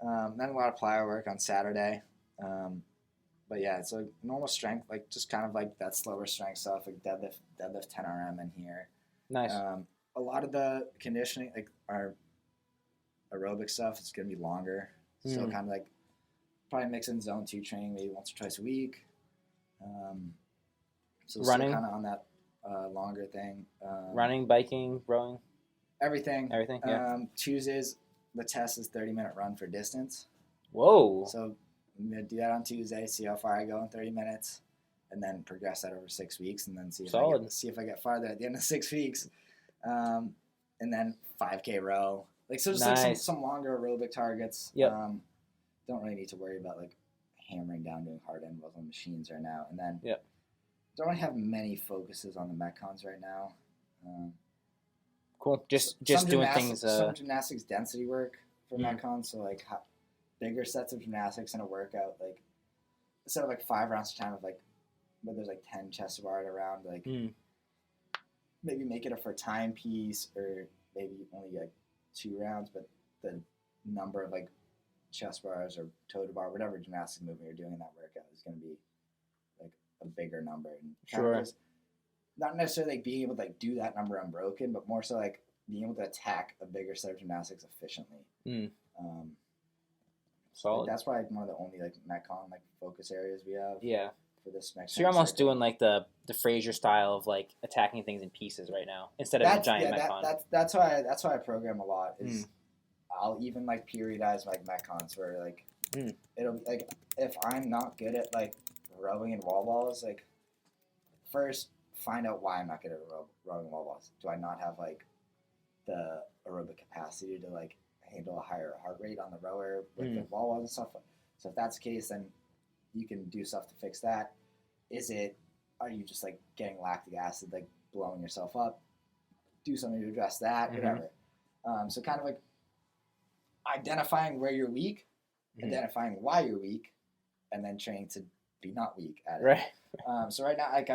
Then a lot of plyo work on Saturday. But yeah, it's like normal strength, like just kind of like that slower strength stuff, like deadlift 10 RM in here. Nice. A lot of the conditioning, like our aerobic stuff, is going to be longer. So kind of like probably mix in zone 2 training maybe once or twice a week. So running, kind of on that longer thing. Running, biking, rowing. Everything. Yeah. Tuesdays, the test is 30-minute run for distance. Whoa. So I'm going to do that on Tuesday, see how far I go in 30 minutes, and then progress that over 6 weeks, and then see if I get farther at the end of 6 weeks. And then 5K row. Like, so just like some longer aerobic targets. Yep. Don't really need to worry about like hammering down doing hard intervals on machines right now. And then don't really have many focuses on the Metcons right now. Cool. Just doing things. Some gymnastics density work for Metcons. So like bigger sets of gymnastics in a workout. Like instead of like 5 rounds a time of like, where there's like 10 chest to bar around, like maybe make it a for time piece, or maybe only like 2 rounds, but the number of like chest bars or toe to bar, whatever gymnastic movement you're doing in that workout is going to be like a bigger number. And sure. Not necessarily like being able to like do that number unbroken, but more so like being able to attack a bigger set of gymnastics efficiently. Solid. Like that's probably one of the only like Metcon like focus areas we have. Yeah. For this next. So you're almost doing like the Fraser style of like attacking things in pieces right now instead of a giant Metcon. That's why I program a lot. Is I'll even like periodize like Metcons where like it'll be like if I'm not good at like rowing and wall balls, like first find out why I'm not good at rowing wall balls. Do I not have like the aerobic capacity to like handle a higher heart rate on the rower with the wall balls and stuff? So if that's the case, then you can do stuff to fix that. Are you just like getting lactic acid, like blowing yourself up? Do something to address that, whatever. So kind of like identifying where you're weak, identifying why you're weak, and then training to be not weak at it. Right. So right now, like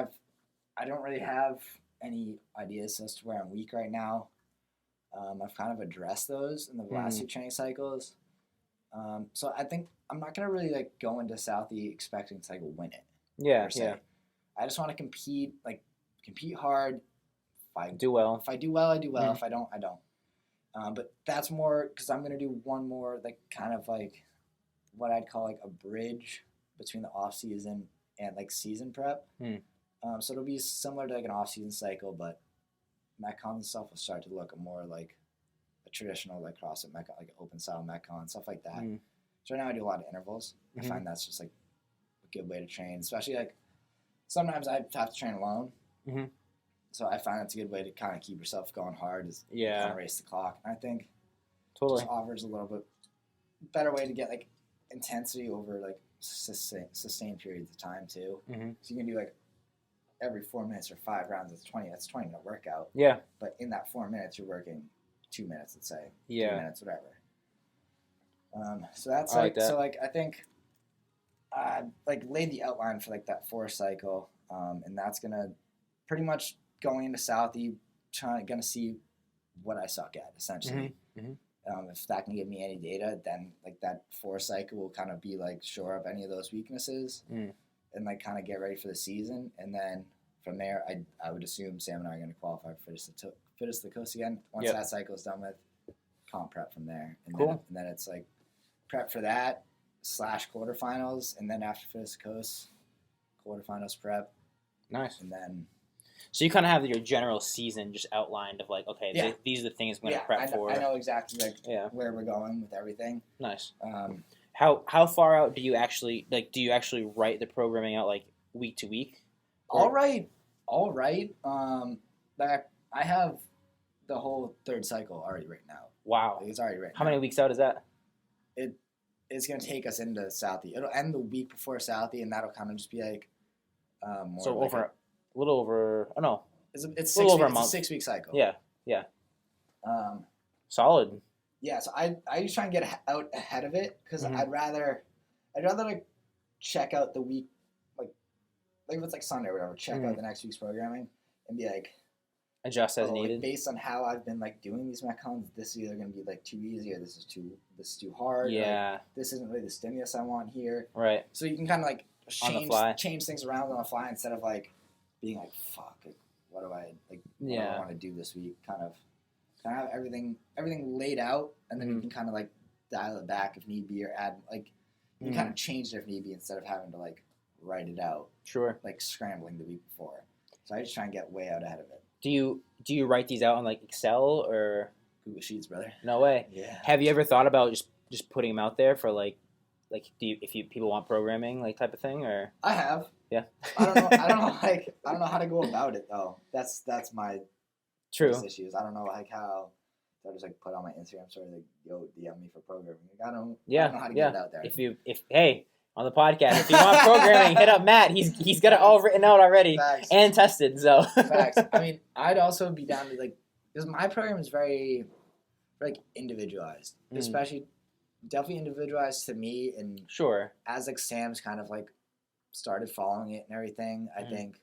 I don't really have any ideas as to where I'm weak right now. I've kind of addressed those in the last 2 training cycles. So I think I'm not gonna really like go into Southie expecting to like win it. Yeah. I just want to compete hard. If I do well, I do well. If I don't, I don't. But that's more because I'm gonna do one more like kind of like what I'd call like a bridge between the off season and like season prep. So it'll be similar to like an off season cycle, but Metcon and stuff will start to look more like a traditional like CrossFit Metcon, like open style Metcon, stuff like that. So right now I do a lot of intervals. I find that's just like a good way to train, especially like sometimes I have to train alone. So I find that's a good way to kind of keep yourself going hard, is kind of race the clock. And I think just offers a little bit better way to get like intensity over like sustained periods of time too. So you can do like every 4 minutes or 5 rounds. That's 20-minute workout. Yeah. But in that 4 minutes, you're working 2 minutes, let's say. 3 minutes, whatever. So that's like that. So like I think I like laid the outline for like that 4 cycle, and that's gonna pretty much going into Southie, gonna see what I suck at essentially. If that can give me any data, then like that 4 cycle will kind of be like shore up any of those weaknesses, and like kind of get ready for the season. And then from there, I would assume Sam and I are going to qualify for Fittest of the Coast again. Once that cycle is done with, comp prep from there. And then it's like prep for that / quarterfinals, and then after Fittest of the Coast, quarterfinals prep. Nice. And then. So you kind of have your general season just outlined of like, okay, these are the things I'm going to prep for. I know exactly like where we're going with everything. Nice. How far out do you actually write the programming out? Like week to week? All right. Like I have the whole third cycle already right now. Wow. Like, it's already right How now. many weeks out is that? It's going to take us into Southie. It'll end the week before Southie, and that'll kind of just be like more So like a little over, oh no. it's a 6 little over a weeks, month. It's a 6 week cycle. Yeah. Solid. Yeah, so I used to try and get out ahead of it because Mhm. I'd rather like check out the week, like if it's like Sunday or whatever, check out the next week's programming and be like, Adjust as like, needed. based on how I've been like doing these metcons, this is either going to be like too easy or this is too hard. Yeah. Like, this isn't really the stimulus I want here. Right. So you can kind of like On the fly. change things around on the fly instead of like being like, fuck, like, what do I want to do this week? Kind of have everything laid out, and then you can kind of like dial it back if need be, or add like you kind of change it if need be instead of having to like write it out, Sure. like scrambling the week before. So I just try and get way out ahead of it. Do you write these out on like Excel or Google Sheets, brother. no way? Yeah. Have you ever thought about just putting them out there for like people want programming like type of thing or? I have. Yeah. I don't know how to go about it though. That's my True. biggest issues. I don't know like how. So I just like put on my Instagram story like, yo, DM me for programming. Like, I don't know how to get it out there. If hey, on the podcast, if you want programming, hit up Matt. He's got it all written out already. Facts. And tested. So Facts. I mean, I'd also be down to like, because my program is very like individualized, especially definitely individualized to me. And sure, as like Sam's kind of like started following it and everything, I think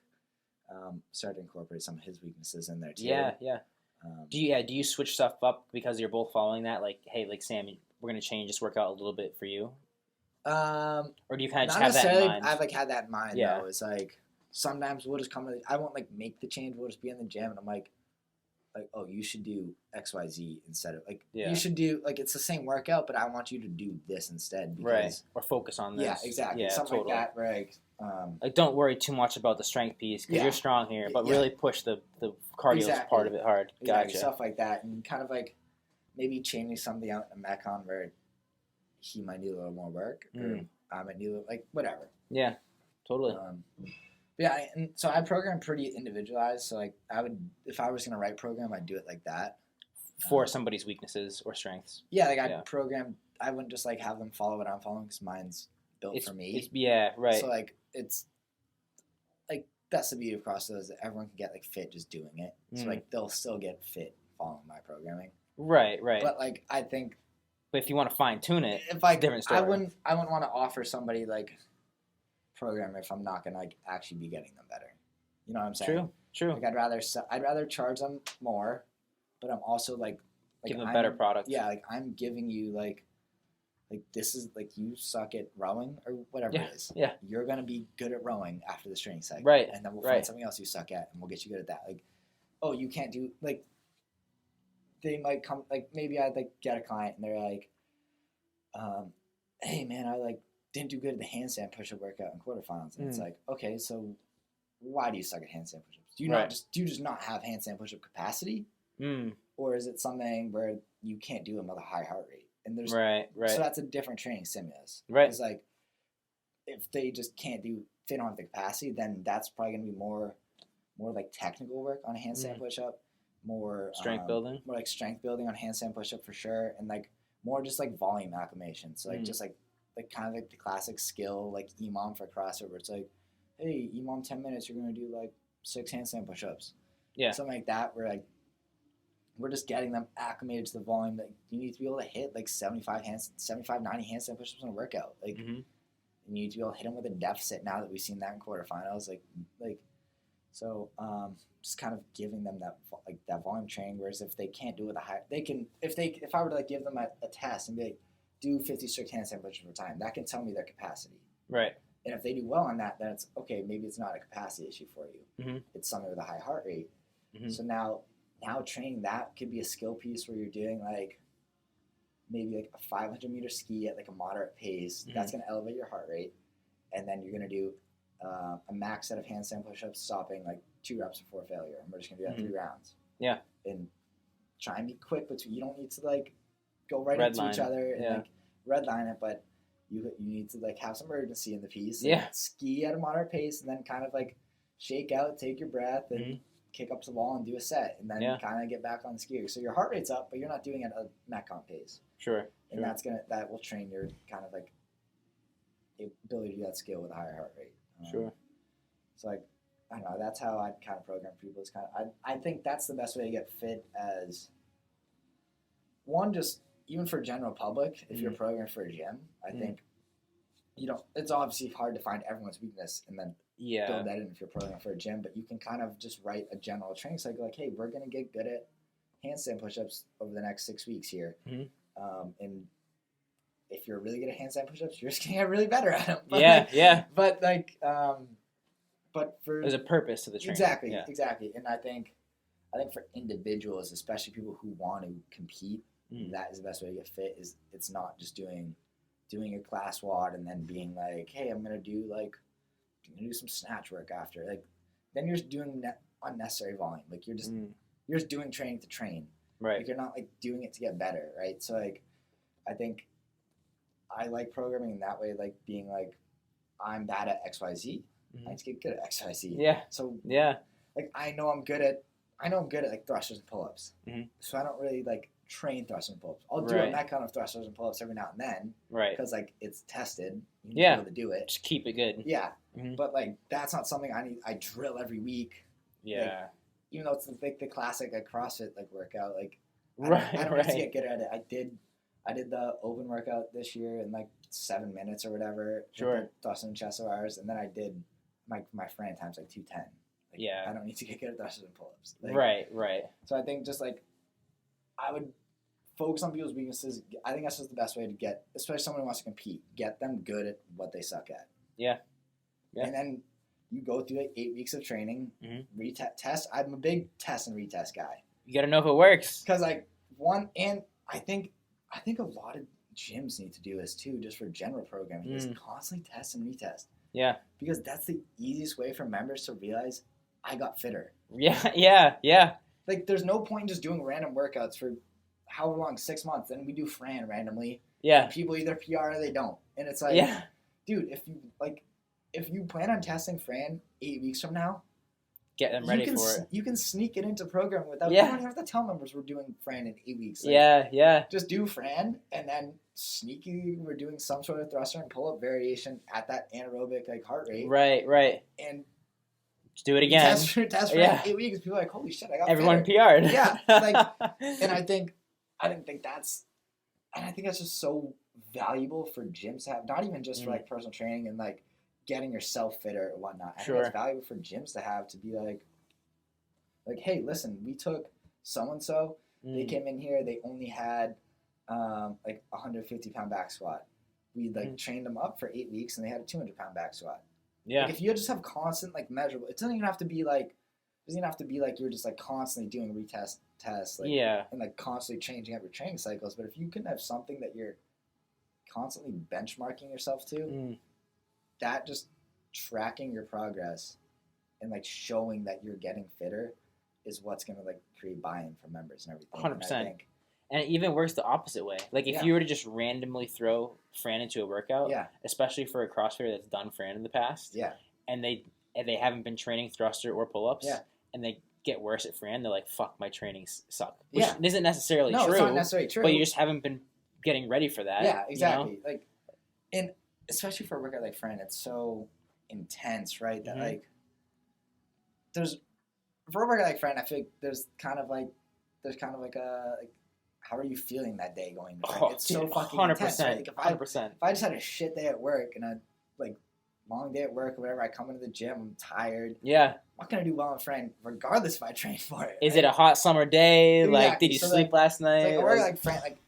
started to incorporate some of his weaknesses in there too. Yeah. Do you switch stuff up because you're both following that? Like, hey, like Sam, we're gonna change this workout a little bit for you. Or do you kind of just have that in mind? I've like had that in mind Yeah. though. It's like sometimes we'll just come to I won't like make the change. We'll just be in the gym and I'm like, oh, you should do XYZ instead of like you should do like it's the same workout, but I want you to do this instead because right. Or focus on this. Yeah, exactly. Yeah, something totally. like that. Where like don't worry too much about the strength piece because you're strong here, but really push the cardio part of it hard. Exactly, Gotcha. stuff like that, and kind of like maybe changing something out in Metcon where he might need a little more work, or I might need like whatever. Yeah, totally. Yeah, and so I program pretty individualized. So like I would, if I was gonna write program, I'd do it like that for somebody's weaknesses or strengths. Yeah, like I'd program. I wouldn't just like have them follow what I'm following because mine's built for me. Yeah, right. So like it's like that's the beauty of CrossFit is that everyone can get like fit just doing it. So like they'll still get fit following my programming. Right. But like I think. But if you want to fine tune it, if I different story. I wouldn't want to offer somebody like program if I'm not gonna like actually be getting them better. You know what I'm saying? True. Like I'd rather charge them more, but I'm also like give them a better product. Yeah, like I'm giving you like this is like you suck at rowing or whatever it is. Yeah. You're gonna be good at rowing after the training cycle. Right. And then we'll find something else you suck at and we'll get you good at that. Like, oh, you can't do like they might come like maybe I'd like get a client and they're like, hey man, I like didn't do good at the handstand push-up workout in quarterfinals. And it's like, okay, so why do you suck at handstand push-ups? Do you just not have handstand push-up capacity? Or is it something where you can't do them at a high heart rate? And there's right. So that's a different training stimulus. Right. It's like if they just can't do they don't have the capacity, then that's probably gonna be more like technical work on a handstand push-up, more strength building. More like strength building on handstand push-up for sure, and like more just like volume acclimation. So like just like kind of like the classic skill like EMOM for CrossFit where it's like, hey, EMOM 10 minutes, you're gonna do like 6 handstand push-ups. Yeah. Something like that where like we're just getting them acclimated to the volume that you need to be able to hit like 75, 90 handstand push-ups in a workout. Like you need to be able to hit them with a deficit now that we've seen that in quarterfinals. Like so just kind of giving them that volume training. Whereas if they can't do it with a high, they can if I were to like give them a test and be like, do 50 strict handstand push-ups per time, that can tell me their capacity. Right. And if they do well on that, then it's okay. Maybe it's not a capacity issue for you. It's something with a high heart rate. So now training that could be a skill piece where you're doing like maybe like a 500-meter ski at like a moderate pace. That's going to elevate your heart rate. And then you're going to do a max set of handstand push-ups stopping like 2 reps before failure. And we're just going to do that 3 rounds. Yeah. And try and be quick, but you don't need to like go right into each other and like redline it. But you need to like have some urgency in the piece. Yeah. Ski at a moderate pace, and then kind of like shake out, take your breath, and kick up to the wall and do a set, and then kind of get back on the skier. So your heart rate's up, but you're not doing it at a Metcon pace. Sure. And that will train your kind of like ability to do that skill with a higher heart rate. Sure. So like, I don't know, that's how I'd kind of program people. Is kind of, I think that's the best way to get fit as one, just even for general public, if you're programming for a gym, I think it's obviously hard to find everyone's weakness and then build that in if you're programming for a gym, but you can kind of just write a general training cycle like, hey, we're going to get good at handstand push-ups over the next 6 weeks here. And if you're really good at handstand push-ups, you're just going to get really better at them. But But like, but for... There's a purpose to the training. Exactly. And I think for individuals, especially people who want to compete, that is the best way to get fit. Is it's not just doing a class WOD and then being like, hey, I'm gonna do some snatch work after. Like, then you're just doing unnecessary volume. Like you're just doing training to train. Right. Like you're not like doing it to get better, right? So like, I think I like programming in that way, like being like, I'm bad at XYZ. I need to get good at XYZ. Yeah. So like I know I'm good at like thrusters and pull-ups. So I don't really like train thrusters and pull-ups. I'll do that kind of thrusters and pull-ups every now and then. Right. Because like it's tested. You need to be able to do it. Just keep it good. Yeah. But like that's not something I drill every week. Yeah. Like, even though it's like the classic like CrossFit like workout, like I don't need to get good at it. I did the open workout this year in like 7 minutes or whatever. Sure. Thrusters and chest bars, and then I did my friend times like 210. Like, I don't need to get good at thrusters and pull-ups. Like, right. So I think just like I would focus on people's weaknesses. I think that's just the best way to get, especially someone who wants to compete, get them good at what they suck at. Yeah. And then you go through like 8 weeks of training, retest. I'm a big test and retest guy. You got to know if it works. Because like and I think a lot of gyms need to do this too, just for general programming, is constantly test and retest. Yeah. Because that's the easiest way for members to realize I got fitter. Yeah. Like, there's no point in just doing random workouts for however long, 6 months. Then we do Fran randomly. Yeah. People either PR or they don't. And it's like, dude, if you plan on testing Fran 8 weeks from now, get them ready for it. You can sneak it into programming without, you don't even have to tell members we're doing Fran in 8 weeks. Like, just do Fran, and then sneaky, we're doing some sort of thruster and pull-up variation at that anaerobic like heart rate. Right. And just do it again. Test for 8 weeks. People are like, holy shit, I got everyone fitter. PR'd. Yeah. Like, and I think that's just so valuable for gyms to have, not even just for like personal training and like getting yourself fitter or whatnot. I think it's valuable for gyms to have, to be like, hey, listen, we took so-and-so, they came in here, they only had like 150-pound back squat. We like trained them up for 8 weeks and they had a 200-pound back squat. Yeah. Like, if you just have constant like measurable, it doesn't even have to be like you're just like constantly doing retest tests, like, and like constantly changing up your training cycles. But if you can have something that you're constantly benchmarking yourself to, that just tracking your progress and like showing that you're getting fitter is what's gonna like create buy-in from members and everything. 100%. And it even works the opposite way. Like, if you were to just randomly throw Fran into a workout, especially for a CrossFitter that's done Fran in the past, and they haven't been training thruster or pull-ups, and they get worse at Fran, they're like, fuck, my trainings suck. Which isn't necessarily true. It's not necessarily true. But you just haven't been getting ready for that. Yeah, exactly. You know? Like, and especially for a workout like Fran, it's so intense, right? That like, for a workout like Fran, I feel like there's kind of like a how are you feeling that day going to Fran? It's so fucking 100%, intense, right? Like, 100%. If I just had a shit day at work and a like long day at work or whatever, I come into the gym, I'm tired. Yeah. I'm not gonna do well in Fran regardless if I train for it. Is it a hot summer day? Exactly. Like, did you sleep last night? Like, a workout like Fran, like,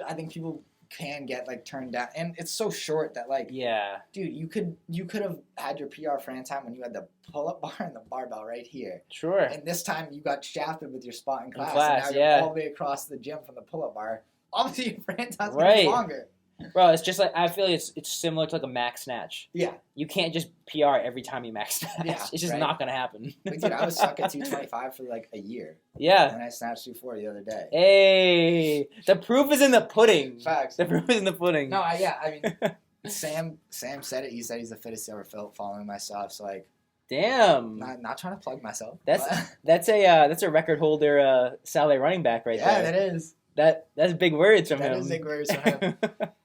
I think people can get like turned down, and it's so short that like, dude, you could have had your PR Fran time when you had the pull-up bar and the barbell right here. Sure. And this time you got shafted with your spot in class and now you're all the way across the gym from the pull-up bar. Obviously your Fran time's gonna be longer. Bro, it's just like, I feel like it's similar to like a max snatch. Yeah. You can't just PR every time you max snatch. Yeah, it's just not going to happen. Like, dude, I was stuck at 225 for like a year. Yeah. And I snatched 240 the other day. Hey, the proof is in the pudding. Facts. The proof is in the pudding. No, I mean, Sam said it. He said he's the fittest he ever felt following my stuff. So like, damn. Not trying to plug myself. That's a record holder salary running back right there. Yeah, that is. That's big words from him. That is big words from him. But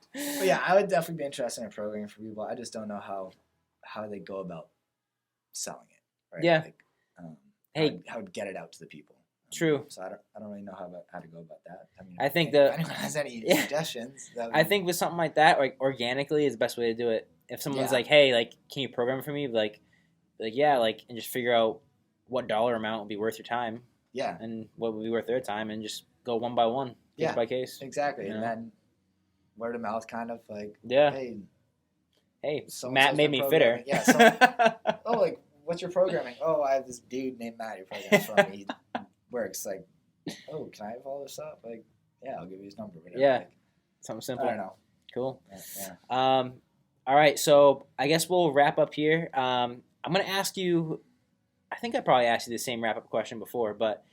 yeah, I would definitely be interested in programming for people. I just don't know how they go about selling it. Right? Yeah. Like, how to get it out to the people. True. So I don't really know how to go about that. I mean, I think if anyone has any suggestions, I think with something like that, like organically, is the best way to do it. If someone's like, "Hey, like, can you program it for me?" Like yeah, like, and just figure out what dollar amount would be worth your time. Yeah. And what would be worth their time, and just go one by one, case by case. Exactly, and then word of mouth, kind of like, hey, Matt made me fitter. Yeah. So, like, what's your programming? Oh, I have this dude named Matt who programs for me. Works like, oh, can I have all this stuff? Like, yeah, I'll give you his number. Whatever. Yeah, like, something simple. I don't know. Cool. Yeah. All right, so I guess we'll wrap up here. I'm gonna ask you. I think I probably asked you the same wrap up question before, but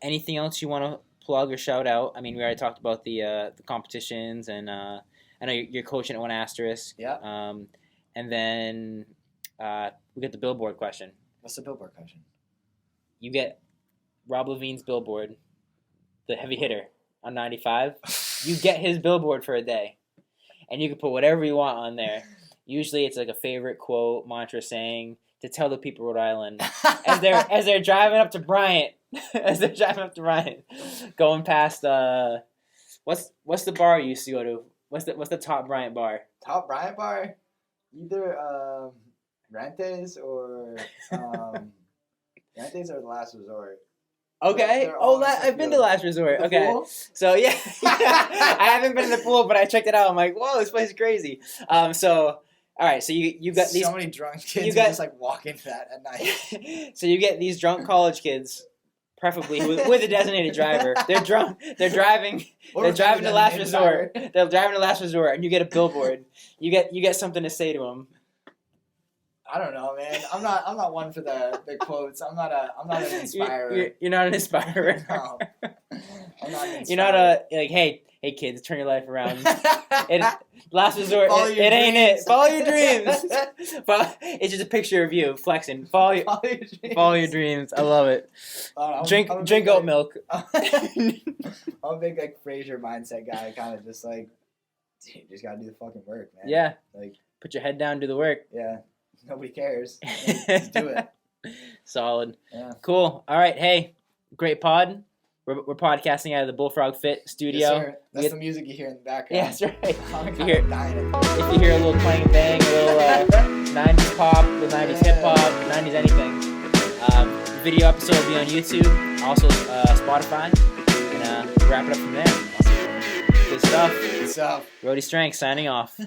anything else you want to plug or shout out? I mean, we already talked about the competitions, and I know you're coaching at one Asterisk. Yeah. And then we get the billboard question. What's the billboard question? You get Rob Levine's billboard, the heavy hitter on 95. You get his billboard for a day, and you can put whatever you want on there. Usually, it's like a favorite quote, mantra, saying to tell the people of Rhode Island as they're driving up to Bryant, going past what's the bar you used to go to? What's the top Bryant bar? Top Bryant bar, either Rentes or Rentes or the Last Resort. Okay. I've been to Last Resort. The okay. pool? So yeah, I haven't been in the pool, but I checked it out. I'm like, whoa, this place is crazy. So all right, so you got these so many drunk kids who just like walk into that at night. So you get these drunk college kids, preferably with a designated driver. They're drunk. They're driving. They're driving to Last Resort. They're driving to Last Resort, and you get a billboard. You get something to say to them. I don't know, man. I'm not one for the quotes. I'm not an inspirer. You're not an inspirer. No. I'm not an inspirer. You're not like, hey kids, turn your life around. Last Resort, it ain't it. Follow your dreams. It's just a picture of you flexing. Follow your dreams. I love it. Drink oat milk. I'm a big like Fraser mindset guy, kind of just like, dude, you just gotta do the fucking work, man. Yeah. Like, put your head down, do the work. Yeah. Nobody cares. Just do it. Solid. Yeah. Cool. All right. Hey, great pod. We're podcasting out of the Bullfrog Fit studio. Yes, sir. That's the music you hear in the background. Yeah, that's right. I'm if you hear a little clang bang, a little 90s pop, the 90s hip hop, 90s anything. Video episode will be on YouTube, also Spotify, and wrap it up from there. Good stuff. Rhody Strength signing off.